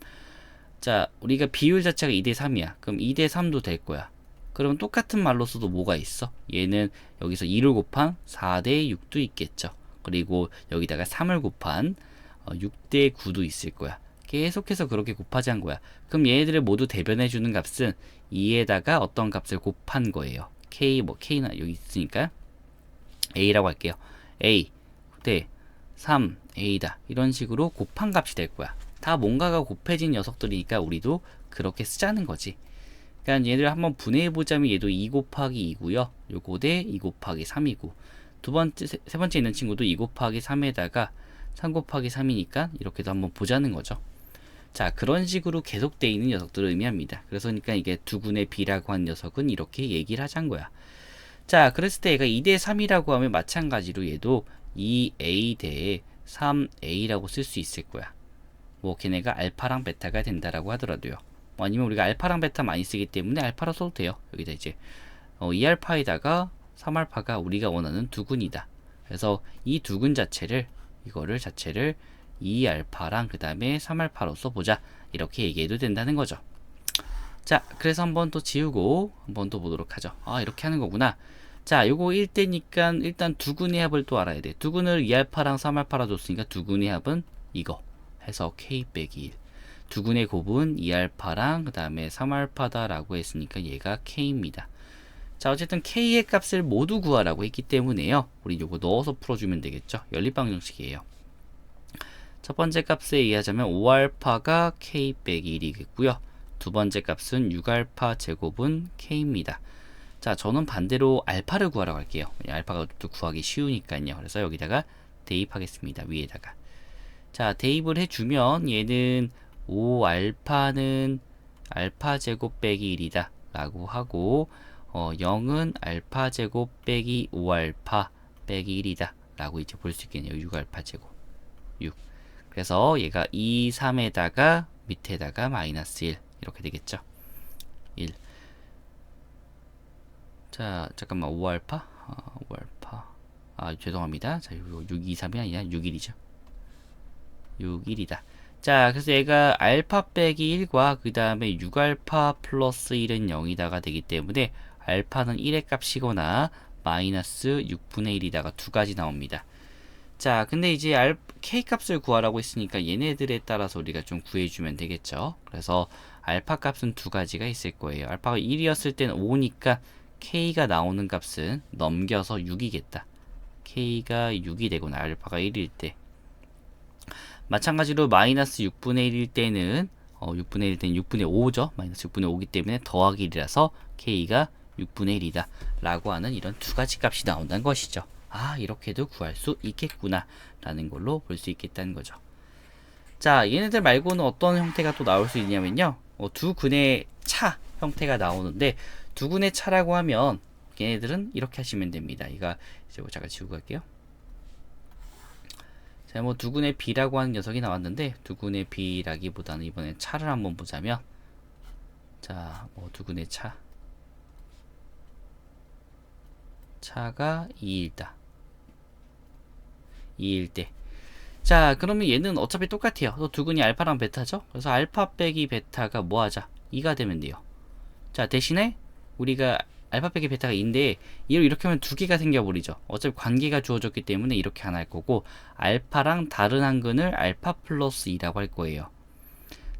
자, 우리가 비율 자체가 2대 3이야. 그럼 2대 3도 될 거야. 그럼 똑같은 말로서도 뭐가 있어? 얘는 여기서 2를 곱한 4대 6도 있겠죠. 그리고 여기다가 3을 곱한 6대 9도 있을 거야. 계속해서 그렇게 곱하자는 거야. 그럼 얘네들을 모두 대변해 주는 값은 2에다가 어떤 값을 곱한 거예요. k, 뭐 k나 여기 있으니까 a라고 할게요. a 대 3a다. 이런 식으로 곱한 값이 될 거야. 다 뭔가가 곱해진 녀석들이니까 우리도 그렇게 쓰자는 거지. 그러니까 얘를 한번 분해해 보자면 얘도 2 곱하기 2고요. 요거 대 2 곱하기 3이고 두 번째 세 번째 있는 친구도 2 곱하기 3에다가 3 곱하기 3이니까 이렇게도 한번 보자는 거죠. 자, 그런 식으로 계속되어 있는 녀석들을 의미합니다. 그러니까 이게 두근의 B라고 한 녀석은 이렇게 얘기를 하자는 거야. 자, 그랬을 때 얘가 2대 3이라고 하면 마찬가지로 얘도 2A 대 3A라고 쓸 수 있을 거야. 뭐 걔네가 알파랑 베타가 된다라고 하더라도요. 아니면 우리가 알파랑 베타 많이 쓰기 때문에 알파로 써도 돼요. 여기다 이제 2알파에다가 3알파가 우리가 원하는 두근이다. 그래서 이 두근 자체를 이거를 자체를 2알파랑 그 다음에 3알파로 써보자. 이렇게 얘기해도 된다는 거죠. 자, 그래서 한번 또 지우고 한번 또 보도록 하죠. 아, 이렇게 하는 거구나. 자, 요거 1대니까 일단 두근의 합을 또 알아야 돼. 두근을 2알파랑 3알파라 줬으니까 두근의 합은 이거 해서 K 빼기 1. 두근의 곱은 2알파랑 그 다음에 3알파다 라고 했으니까 얘가 K입니다. 자, 어쨌든 K의 값을 모두 구하라고 했기 때문에요. 우리 요거 넣어서 풀어주면 되겠죠. 연립방정식이에요. 첫 번째 값에 의하자면 5알파가 K 빼기 1이겠고요. 두 번째 값은 6알파 제곱은 K입니다. 자, 저는 반대로 알파를 구하라고 할게요. 알파가 또 구하기 쉬우니까요. 그래서 여기다가 대입하겠습니다. 위에다가. 자, 대입을 해주면 얘는 5알파는 알파 제곱 빼기 1이다 라고 하고 0은 알파 제곱 빼기 5알파 빼기 1이다 라고 이제 볼 수 있겠네요. 6알파 제곱 6. 그래서 얘가 2, 3에다가 밑에다가 마이너스 1 이렇게 되겠죠. 1. 자, 잠깐만 5알파? 5알파. 아, 죄송합니다. 자, 6, 2, 3이 아니라 6, 1이죠. 6, 1이다. 자, 그래서 얘가 알파 빼기 1과 그 다음에 6알파 플러스 1은 0이다가 되기 때문에 알파는 1의 값이거나 마이너스 6분의 1이다가 두 가지 나옵니다. 자, 근데 이제 K 값을 구하라고 했으니까 얘네들에 따라서 우리가 좀 구해주면 되겠죠. 그래서 알파 값은 두 가지가 있을 거예요. 알파가 1이었을 때는 5니까 K가 나오는 값은 넘겨서 6이겠다. K가 6이 되거나 알파가 1일 때. 마찬가지로 마이너스 6분의 1일 때는 6분의 1일 때는 6분의 5죠. 마이너스 6분의 5기 때문에 더하기 1이라서 K가 6분의 1이다 라고 하는 이런 두 가지 값이 나온다는 것이죠. 아, 이렇게도 구할 수 있겠구나 라는 걸로 볼 수 있겠다는 거죠. 자, 얘네들 말고는 어떤 형태가 또 나올 수 있냐면요, 두 근의 차 형태가 나오는데, 두 근의 차라고 하면 얘네들은 이렇게 하시면 됩니다. 이거 이제 잠깐 지우고 갈게요. 자, 뭐 두근의 B라고 하는 녀석이 나왔는데, 두근의 B라기보다는 이번에 차를 한번 보자면, 자, 뭐 두근의 차가 2일다. 2일 때. 자, 그러면 얘는 어차피 똑같아요. 또 두근이 알파랑 베타죠? 그래서 알파 빼기 베타가 뭐 하자? 2가 되면 돼요. 자, 대신에 우리가 알파 빼기 베타가 2인데 얘를 이렇게 하면 두 개가 생겨버리죠. 어차피 관계가 주어졌기 때문에 이렇게 하나 할 거고, 알파랑 다른 한 근을 알파 플러스 2라고 할 거예요.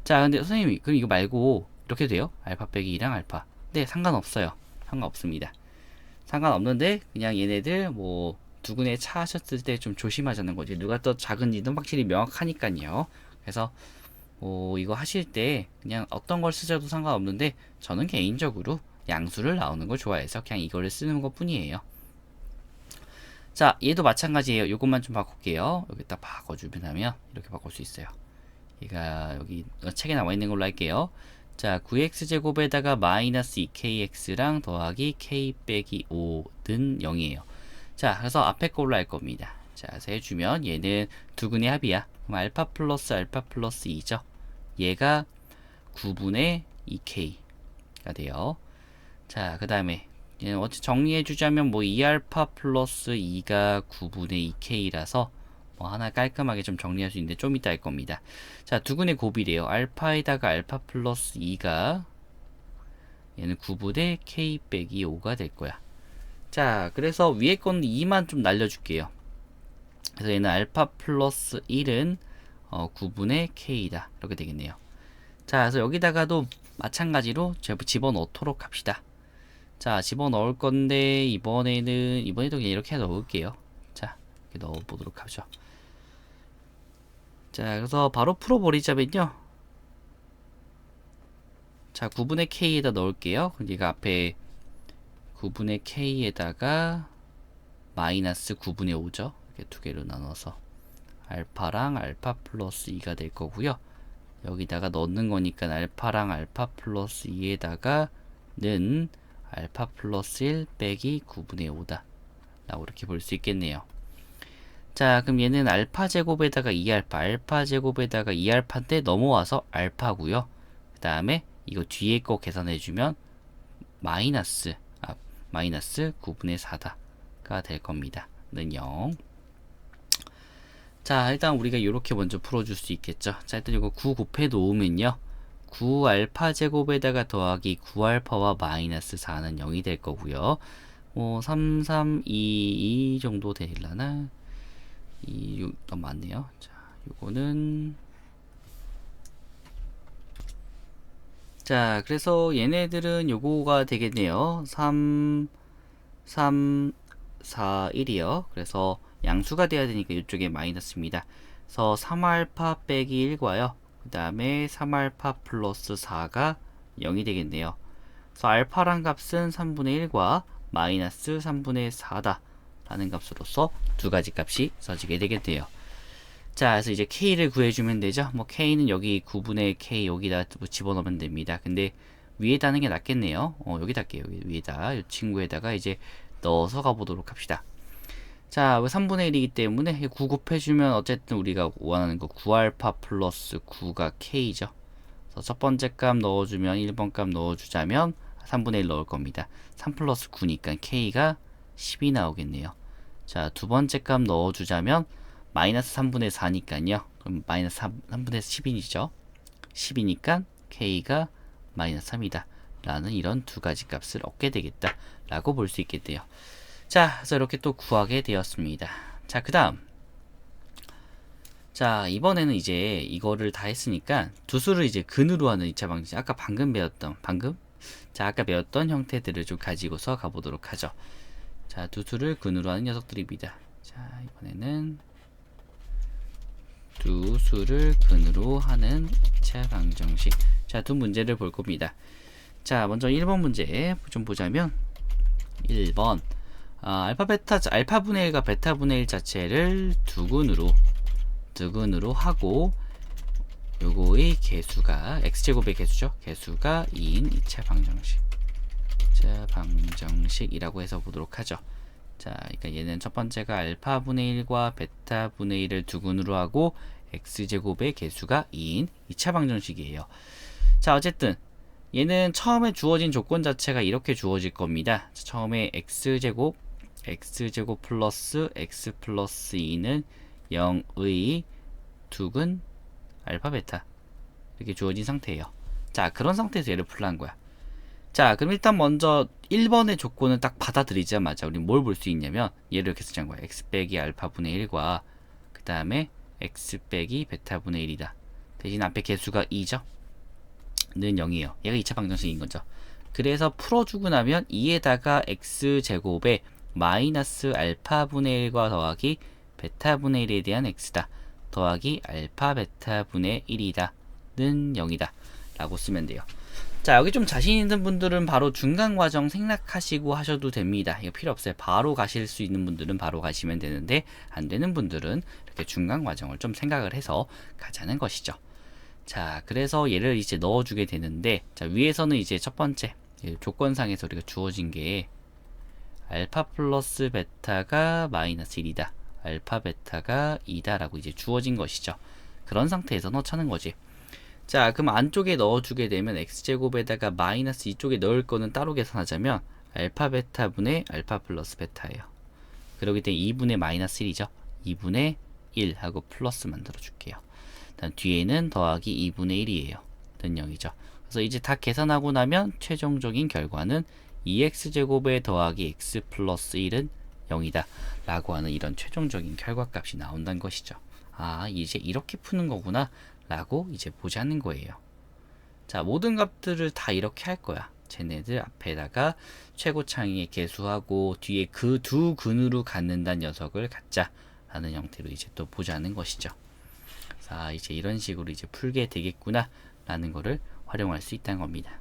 자, 근데 선생님이 그럼 이거 말고 이렇게 돼요? 알파 빼기 2랑 알파. 네, 상관없어요. 상관없습니다. 상관없는데 그냥 얘네들 뭐 두근에 차 하셨을 때 좀 조심하자는 거지. 누가 더 작은지는 확실히 명확하니까요. 그래서 이거 하실 때 그냥 어떤 걸 쓰셔도 상관없는데 저는 개인적으로 양수를 나오는 걸 좋아해서 그냥 이거를 쓰는 것 뿐이에요. 자, 얘도 마찬가지예요. 요것만 좀 바꿀게요. 여기 딱 바꿔주면 하면 이렇게 바꿀 수 있어요. 얘가 여기 책에 나와 있는 걸로 할게요. 자, 9x제곱에다가 마이너스 2kx랑 더하기 k 빼기 5는 0이에요. 자, 그래서 앞에 걸로 할 겁니다. 자, 그래서 해주면 얘는 두근의 합이야. 그럼 알파 플러스 2죠. 얘가 9분의 2k가 돼요. 자, 그 다음에 얘는 정리해주자면 뭐 2알파 플러스 2가 9분의 2k라서 뭐 하나 깔끔하게 좀 정리할 수 있는데 좀 이따 할 겁니다. 자, 두근의 곱이래요. 알파에다가 알파 플러스 2가 얘는 9분의 k 빼기 5가 될 거야. 자, 그래서 위에 건 2만 좀 날려줄게요. 그래서 얘는 알파 플러스 1은 9분의 k이다. 이렇게 되겠네요. 자, 그래서 여기다가도 마찬가지로 집어넣도록 합시다. 자, 집어넣을 건데 이번에도 그냥 이렇게 넣을게요. 자, 이렇게 넣어보도록 하죠. 자, 그래서 바로 풀어버리자면요. 자, 9분의 k에다 넣을게요. 그러니까 앞에 9분의 k에다가 마이너스 9분의 5죠. 이렇게 두 개로 나눠서 알파랑 알파 플러스 2가 될 거고요. 여기다가 넣는 거니까 알파랑 알파 플러스 2에다가는 알파 플러스 1 빼기 9분의 5다 라고 이렇게 볼 수 있겠네요. 자, 그럼 얘는 알파 제곱에다가 2알파, 알파 제곱에다가 2알파인데 넘어와서 알파고요. 그 다음에 이거 뒤에 거 계산해주면 마이너스 9분의 4다가 될 겁니다. 는 0. 자, 일단 우리가 이렇게 먼저 풀어줄 수 있겠죠. 자, 일단 이거 9 곱해 놓으면요. 9알파 제곱에다가 더하기 9알파와 마이너스 4는 0이 될 거고요. 3, 3, 2 정도 되려나? 6, 맞네요. 자, 요거는 자, 그래서 얘네들은 요거가 되겠네요. 3, 3, 4, 1이요. 그래서 양수가 돼야 되니까 이쪽에 마이너스입니다. 그래서 3알파 빼기 1과요. 그 다음에 3알파 플러스 4가 0이 되겠네요. 그래서 알파란 값은 3분의 1과 마이너스 3분의 4다 라는 값으로서 두 가지 값이 써지게 되겠네요. 자, 그래서 이제 K를 구해주면 되죠. 뭐 K는 여기 9분의 K 여기다 집어넣으면 됩니다. 근데 위에다 하는 게 낫겠네요. 여기다 할게요. 여기 위에다 이 친구에다가 이제 넣어서 가보도록 합시다. 자, 3분의 1이기 때문에 9 곱해주면 어쨌든 우리가 원하는 거 9알파 플러스 9가 K죠. 그래서 첫 번째 값 넣어주면 1번 값 넣어주자면 3분의 1 넣을 겁니다. 3 플러스 9니까 K가 10이 나오겠네요. 자, 두 번째 값 넣어주자면 마이너스 3분의 4니까요. 그럼 마이너스 3분의 10이죠. 10이니까 K가 마이너스 3이다. 라는 이런 두 가지 값을 얻게 되겠다. 라고 볼 수 있겠대요. 자, 그래서 이렇게 또 구하게 되었습니다. 자, 그 다음. 자, 이번에는 이제 이거를 다 했으니까 두 수를 이제 근으로 하는 2차 방정식. 아까 배웠던 형태들을 좀 가지고서 가보도록 하죠. 자, 두 수를 근으로 하는 녀석들입니다. 자, 이번에는 두 수를 근으로 하는 2차 방정식. 자, 두 문제를 볼 겁니다. 자, 먼저 1번 문제 좀 보자면 1번 알파분의 1과 베타분의 1 자체를 두근으로 하고 요거의 개수가 x제곱의 개수죠. 개수가 2인 2차 방정식이라고 해서 보도록 하죠. 자, 그러니까 얘는 첫 번째가 알파분의 1과 베타분의 1을 두근으로 하고 x제곱의 개수가 2인 2차 방정식이에요. 자, 어쨌든 얘는 처음에 주어진 조건 자체가 이렇게 주어질 겁니다. 자, 처음에 x제곱 플러스 x 플러스 2는 0의 두근 알파 베타 이렇게 주어진 상태예요. 자, 그런 상태에서 얘를 풀라는 거야. 자, 그럼 일단 먼저 1번의 조건을 딱 받아들이자마자 우리 뭘 볼 수 있냐면 얘를 이렇게 쓰자는 거야. x 빼기 알파분의 1과 그 다음에 x 빼기 베타분의 1이다. 대신 앞에 개수가 2죠. 는 0이에요. 얘가 2차 방정식인 거죠. 그래서 풀어주고 나면 2에다가 x제곱에 마이너스 알파분의 1과 더하기 베타분의 1에 대한 x다. 더하기 알파 베타분의 1이다. 는 0이다. 라고 쓰면 돼요. 자, 여기 좀 자신 있는 분들은 바로 중간 과정 생략하시고 하셔도 됩니다. 이거 필요 없어요. 바로 가실 수 있는 분들은 바로 가시면 되는데 안 되는 분들은 이렇게 중간 과정을 좀 생각을 해서 가자는 것이죠. 자, 그래서 얘를 이제 넣어주게 되는데, 자, 위에서는 이제 첫 번째 조건상에서 우리가 주어진 게 알파 플러스 베타가 마이너스 1이다. 알파 베타가 2다 라고 이제 주어진 것이죠. 그런 상태에서 넣자는 거지. 자, 그럼 안쪽에 넣어주게 되면 x제곱에다가 마이너스 이쪽에 넣을 거는 따로 계산하자면 알파 베타 분의 알파 플러스 베타예요. 그러기 때문에 2분의 마이너스 1이죠. 2분의 1 하고 플러스 만들어 줄게요. 일단 뒤에는 더하기 2분의 1이에요. 는 0이죠. 그래서 이제 다 계산하고 나면 최종적인 결과는 2x제곱에 더하기 x 플러스 1은 0이다 라고 하는 이런 최종적인 결과값이 나온다는 것이죠. 아, 이제 이렇게 푸는 거구나 라고 이제 보자는 거예요. 자, 모든 값들을 다 이렇게 할 거야. 쟤네들 앞에다가 최고창에 계수하고 뒤에 그 두 근으로 갖는다는 녀석을 갖자 라는 형태로 이제 또 보자는 것이죠. 자, 이제 이런 식으로 이제 풀게 되겠구나 라는 거를 활용할 수 있다는 겁니다.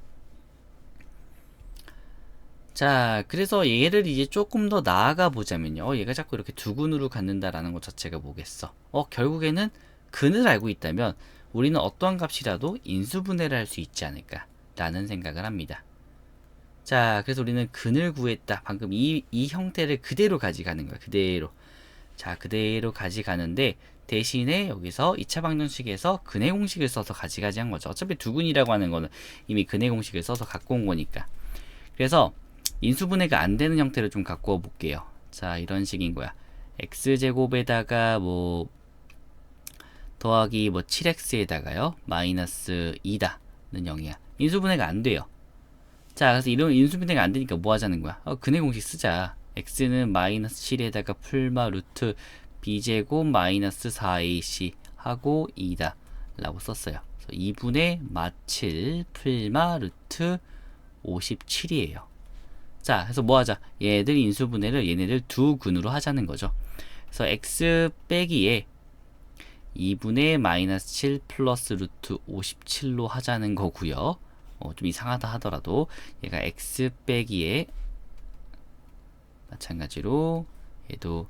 자, 그래서 얘를 이제 조금 더 나아가 보자면요. 얘가 자꾸 이렇게 두 근으로 갖는다라는 것 자체가 뭐겠어? 결국에는 근을 알고 있다면 우리는 어떠한 값이라도 인수분해를 할 수 있지 않을까 라는 생각을 합니다. 자, 그래서 우리는 근을 구했다. 방금 이 형태를 그대로 가져가는 거야. 그대로. 자, 그대로 가져가는데 대신에 여기서 2차 방정식에서 근의 공식을 써서 가져가지 한 거죠. 어차피 두 근이라고 하는 거는 이미 근의 공식을 써서 갖고 온 거니까. 그래서 인수분해가 안 되는 형태를 좀 갖고 볼게요. 자, 이런 식인 거야. x제곱에다가 뭐 더하기 뭐 7x에다가요 마이너스 2다는 0이야. 인수분해가 안 돼요. 자, 그래서 이런 인수분해가 안 되니까 뭐 하자는 거야? 근의 공식 쓰자. x는 마이너스 7에다가 풀마 루트 b제곱 마이너스 4ac 하고 2다 라고 썼어요. 그래서 2분의 마7 풀마 루트 57이에요. 자, 그래서 뭐 하자? 얘들 인수분해를 얘네들 두 근으로 하자는 거죠. 그래서 x 빼기에 2분의 마이너스 7 플러스 루트 57로 하자는 거고요. 좀 이상하다 하더라도 얘가 x 빼기에 마찬가지로 얘도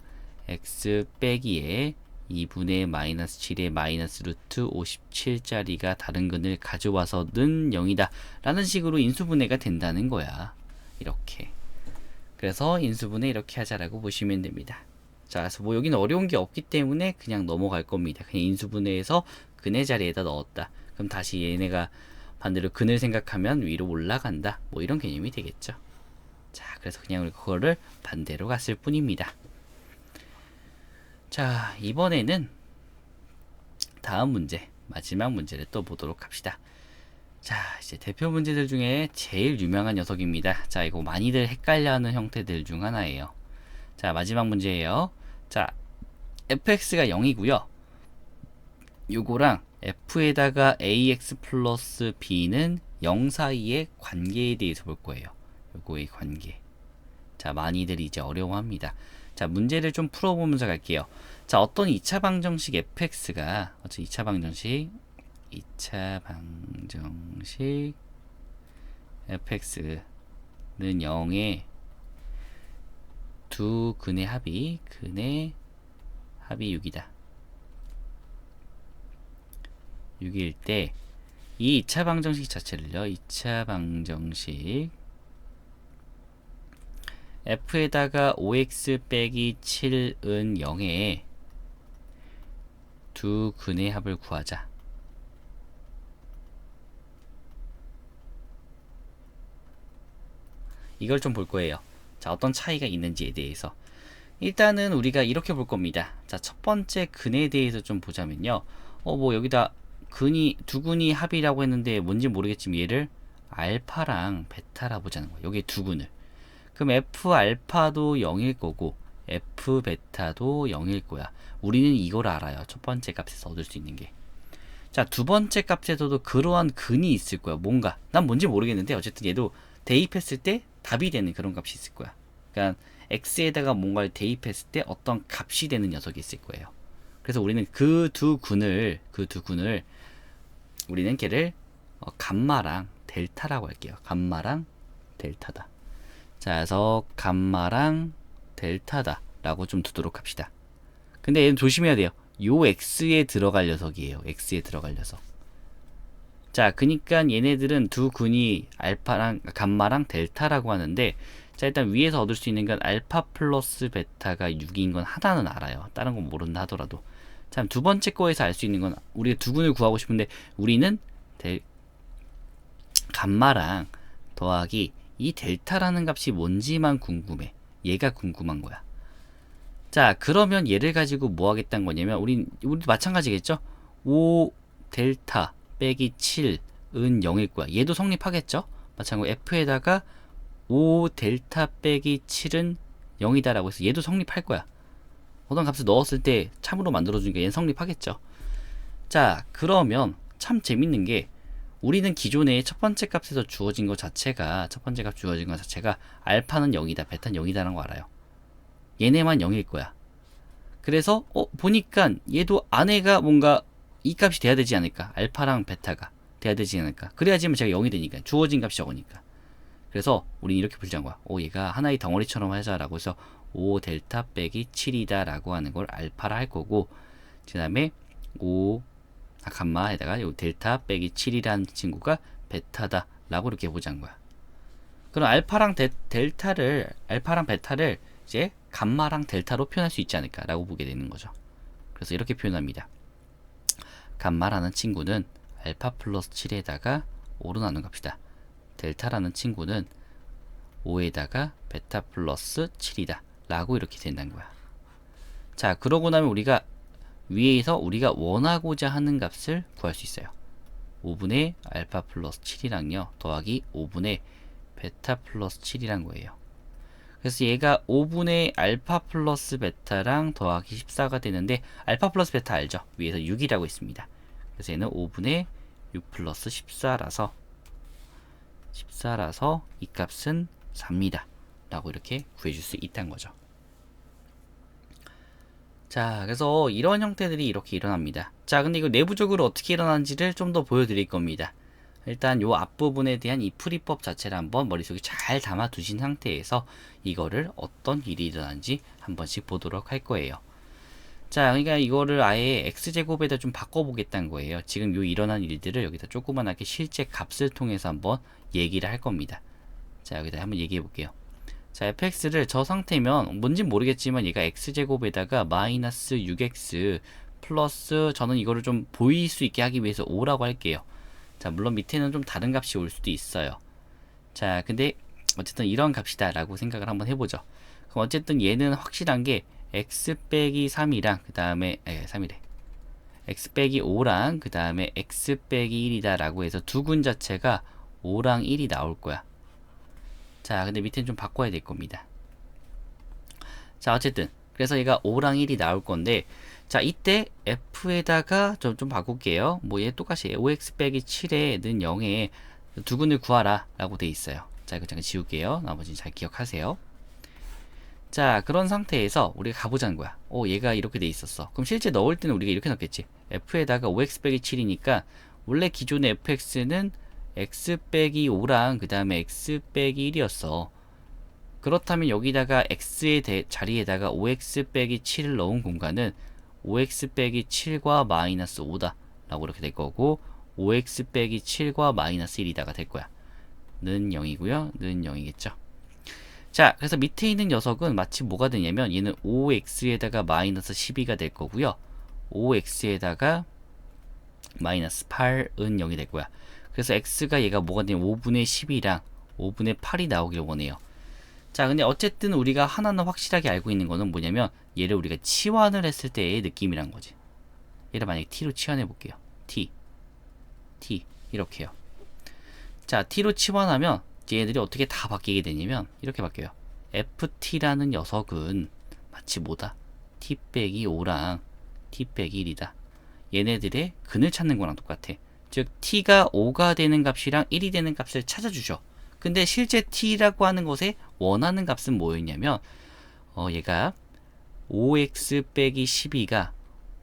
x 빼기에 2분의 마이너스 7의 마이너스 루트 57짜리가 다른 근을 가져와서는 0이다 라는 식으로 인수분해가 된다는 거야. 이렇게. 그래서 인수분해 이렇게 하자라고 보시면 됩니다. 자, 그래서 뭐 여기는 어려운 게 없기 때문에 그냥 넘어갈 겁니다. 그냥 인수분해해서 근의 자리에다 넣었다. 그럼 다시 얘네가 반대로 근을 생각하면 위로 올라간다. 뭐 이런 개념이 되겠죠. 자, 그래서 그냥 그거를 반대로 갔을 뿐입니다. 자, 이번에는 다음 문제, 마지막 문제를 또 보도록 합시다. 자, 이제 대표 문제들 중에 제일 유명한 녀석입니다. 자, 이거 많이들 헷갈려하는 형태들 중 하나예요. 자, 마지막 문제예요. 자, fx가 0이고요. 요거랑 f에다가 ax 플러스 b는 0 사이의 관계에 대해서 볼 거예요. 요거의 관계. 자, 많이들 이제 어려워합니다. 자, 문제를 좀 풀어보면서 갈게요. 자, 어떤 2차 방정식 fx가 2차 방정식 fx는 0의 두 근의 합이 6이다. 6일 때 이 2차 방정식 자체를요. 2차 방정식 f에다가 5x 빼기 7은 0의 두 근의 합을 구하자. 이걸 좀 볼 거예요. 자, 어떤 차이가 있는지에 대해서. 일단은 우리가 이렇게 볼 겁니다. 자, 첫 번째 근에 대해서 좀 보자면요. 뭐 여기다 두 근이 합이라고 했는데 뭔지 모르겠지만 얘를 알파랑 베타라 보자는 거예요. 여기 두 근을. 그럼 f 알파도 0일 거고 f 베타도 0일 거야. 우리는 이걸 알아요. 첫 번째 값에서 얻을 수 있는 게. 자, 두 번째 값에서도 그러한 근이 있을 거야. 뭔가. 난 뭔지 모르겠는데 어쨌든 얘도 대입했을 때 답이 되는 그런 값이 있을 거야. 그러니까 x에다가 뭔가를 대입했을 때 어떤 값이 되는 녀석이 있을 거예요. 그래서 우리는 그 두 근을 우리는 걔를 감마랑 델타라고 할게요. 감마랑 델타다. 자, 그래서 감마랑 델타다 라고 좀 두도록 합시다. 근데 얘는 조심해야 돼요. 요 x에 들어갈 녀석이에요. x에 들어갈 녀석. 자, 그니까 얘네들은 두 근이 알파랑 감마랑 델타라고 하는데, 자, 일단 위에서 얻을 수 있는 건 알파 플러스 베타가 6인 건 하나는 알아요. 다른 건 모른다 하더라도. 자, 두 번째 거에서 알 수 있는 건 우리가 두 근을 구하고 싶은데 우리는 감마랑 더하기 이 델타라는 값이 뭔지만 궁금해. 얘가 궁금한 거야. 자, 그러면 얘를 가지고 뭐 하겠다는 거냐면 우리도 마찬가지겠죠? 5 델타 빼기 7은 0일 거야. 얘도 성립하겠죠? 마찬가지로 f에다가 5 델타 빼기 7은 0이다 라고 해서 얘도 성립할 거야. 어떤 값을 넣었을 때 참으로 만들어주니까 얘는 성립하겠죠. 자, 그러면 참 재밌는 게 우리는 기존에 첫 번째 값에서 주어진 것 자체가 알파는 0이다, 베타는 0이다라는 거 알아요. 얘네만 0일 거야. 그래서 보니까 얘도 안에가 뭔가 이 값이 돼야 되지 않을까, 알파랑 베타가 돼야 되지 않을까. 그래야지만 제가 0이 되니까, 주어진 값이 적으니까. 그래서 우리는 이렇게 불리한 거야. 얘가 하나의 덩어리처럼 하자라고 해서 5 델타 빼기 7이다 라고 하는 걸 알파라 할 거고, 그 다음에 감마에다가 요 델타 빼기 7이라는 친구가 베타다 라고 이렇게 보자는 거야. 그럼 알파랑 베타를 이제 감마랑 델타로 표현할 수 있지 않을까 라고 보게 되는 거죠. 그래서 이렇게 표현합니다. 감마라는 친구는 알파 플러스 7에다가 5로 나눈 값이다. 델타라는 친구는 5에다가 베타 플러스 7이다 라고 이렇게 된다는 거야. 자, 그러고 나면 우리가 위에서 우리가 원하고자 하는 값을 구할 수 있어요. 5분의 알파 플러스 7이랑요 더하기 5분의 베타 플러스 7이란 거예요. 그래서 얘가 5분의 알파 플러스 베타랑 더하기 14가 되는데, 알파 플러스 베타 알죠? 위에서 6이라고 있습니다. 그래서 얘는 5분의 6 플러스 14라서 이 값은 4입니다 라고 이렇게 구해줄 수 있다는 거죠. 자, 그래서 이런 형태들이 이렇게 일어납니다. 자, 근데 이거 내부적으로 어떻게 일어나는지를 좀 더 보여드릴 겁니다. 일단 요 앞부분에 대한 이 풀이법 자체를 한번 머릿속에 잘 담아 두신 상태에서 이거를 어떤 일이 일어나는지 한 번씩 보도록 할 거예요. 자, 그러니까 이거를 아예 x제곱에다 좀 바꿔보겠다는 거예요. 지금 요 일어난 일들을 여기다 조그만하게 실제 값을 통해서 한번 얘기를 할 겁니다. 자, 여기다 한번 얘기해 볼게요. 자, fx를 저 상태면 뭔진 모르겠지만 얘가 x제곱에다가 마이너스 6x 플러스, 저는 이거를 좀 보일 수 있게 하기 위해서 5라고 할게요. 자, 물론 밑에는 좀 다른 값이 올 수도 있어요. 자, 근데 어쨌든 이런 값이다 라고 생각을 한번 해보죠. 그럼 어쨌든 얘는 확실한 게 x 빼기 3이랑 그 다음에 3이래 x 빼기 5랑 그 다음에 x 빼기 1이다 라고 해서 두근 자체가 5랑 1이 나올 거야. 자, 근데 밑에는 좀 바꿔야 될 겁니다. 자, 어쨌든 그래서 얘가 5랑 1이 나올 건데, 자, 이때 f에다가 좀 바꿀게요. 뭐 얘 똑같이 5x 빼기 7에는 0에 두근을 구하라 라고 돼 있어요. 자, 이거 잠깐 지울게요. 나머지는 잘 기억하세요. 자, 그런 상태에서 우리가 가보자는 거야. 얘가 이렇게 돼 있었어. 그럼 실제 넣을 때는 우리가 이렇게 넣겠지. f에다가 5x 빼기 7이니까 원래 기존의 fx는 x 빼기 5랑 그 다음에 x 빼기 1이었어. 그렇다면 여기다가 x의 자리에다가 5x 빼기 7을 넣은 공간은 5x 빼기 7과 마이너스 5다 라고 이렇게 될 거고, 5x 빼기 7과 마이너스 1이다가 될 거야. 는 0이고요. 는 0이겠죠. 자, 그래서 밑에 있는 녀석은 마치 뭐가 되냐면 얘는 5x에다가 마이너스 12가 될 거고요. 5x에다가 마이너스 8은 0이 될 거야. 그래서 x가 얘가 뭐가 되냐면 5분의 10이랑 5분의 8이 나오길 원해요. 자, 근데 어쨌든 우리가 하나는 확실하게 알고 있는 거는 뭐냐면 얘를 우리가 치환을 했을 때의 느낌이란 거지. 얘를 만약에 t로 치환해 볼게요. t 이렇게요. 자, t로 치환하면 얘네들이 어떻게 다 바뀌게 되냐면 이렇게 바뀌어요. ft라는 녀석은 마치 뭐다? t 빼기 5랑 t 빼기 1이다. 얘네들의 근을 찾는 거랑 똑같아. 즉 t가 5가 되는 값이랑 1이 되는 값을 찾아주죠. 근데 실제 t라고 하는 것에 원하는 값은 뭐였냐면 얘가 5x 빼기 12가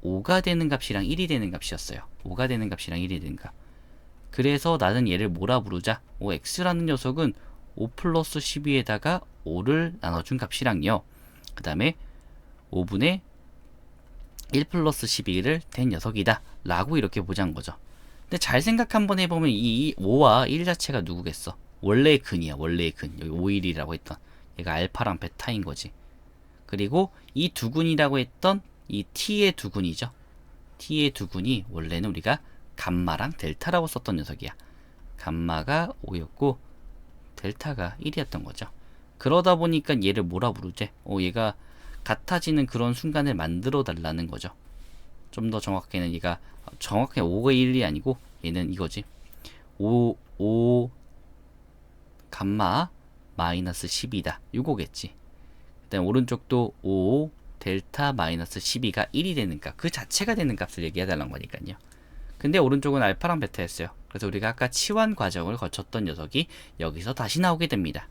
5가 되는 값이랑 1이 되는 값이었어요. 5가 되는 값이랑 1이 되는 값. 그래서 나는 얘를 뭐라 부르자? x라는 녀석은 5 플러스 12에다가 5를 나눠준 값이랑요. 그 다음에 5분의 1 플러스 12를 된 녀석이다 라고 이렇게 보자는 거죠. 근데 잘 생각 한번 해보면 이 5와 1 자체가 누구겠어? 원래의 근이야. 원래의 근. 여기 5일이라고 했던 얘가 알파랑 베타인 거지. 그리고 이 두근이라고 했던 이 t의 두근이죠. t의 두근이 원래는 우리가 감마랑 델타라고 썼던 녀석이야. 감마가 5였고 델타가 1이었던 거죠. 그러다 보니까 얘를 뭐라 부르지? 얘가 같아지는 그런 순간을 만들어 달라는 거죠. 좀 더 정확하게는 얘가 정확하게 5가 1이 아니고 얘는 이거지. 5 감마 마이너스 10이다. 요거겠지. 그다음 오른쪽도 5 델타 마이너스 12가 1이 되는 값, 그 자체가 되는 값을 얘기해달라는 거니까요. 근데 오른쪽은 알파랑 베타였어요. 그래서 우리가 아까 치환 과정을 거쳤던 녀석이 여기서 다시 나오게 됩니다.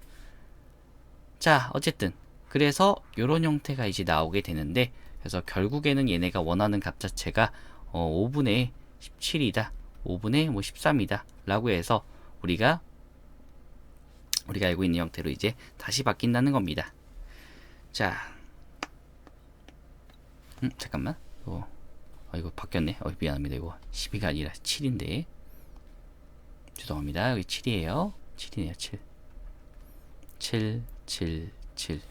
자, 어쨌든 그래서 이런 형태가 이제 나오게 되는데, 그래서 결국에는 얘네가 원하는 값 자체가 5분의 17이다, 5분의 뭐 13이다 라고 해서 우리가 알고 있는 형태로 이제 다시 바뀐다는 겁니다. 자, 잠깐만, 이거 바뀌었네. 미안합니다. 이거 12가 아니라 7인데 죄송합니다. 여기 7이에요 7이네요 7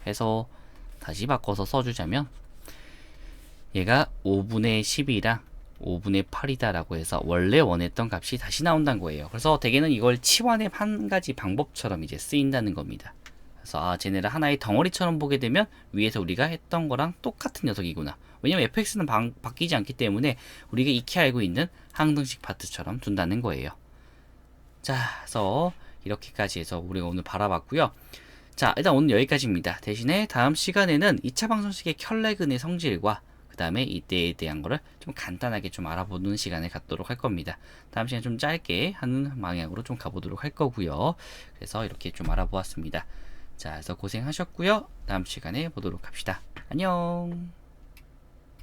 해서 다시 바꿔서 써주자면, 얘가 5분의 10이랑 5분의 8이다 라고 해서 원래 원했던 값이 다시 나온다는 거예요. 그래서 대개는 이걸 치환의 한 가지 방법처럼 이제 쓰인다는 겁니다. 그래서 쟤네를 하나의 덩어리처럼 보게 되면 위에서 우리가 했던 거랑 똑같은 녀석이구나. 왜냐면 fx는 바뀌지 않기 때문에 우리가 익히 알고 있는 항등식 파트처럼 둔다는 거예요. 자, 그래서 이렇게까지 해서 우리가 오늘 바라봤고요. 자, 일단 오늘 여기까지입니다. 대신에 다음 시간에는 2차 방정식의 켈레근의 성질과 그 다음에 이때에 대한 거를 좀 간단하게 좀 알아보는 시간을 갖도록 할 겁니다. 다음 시간에 좀 짧게 하는 방향으로 좀 가보도록 할 거고요. 그래서 이렇게 좀 알아보았습니다. 자, 그래서 고생하셨고요. 다음 시간에 보도록 합시다. 안녕.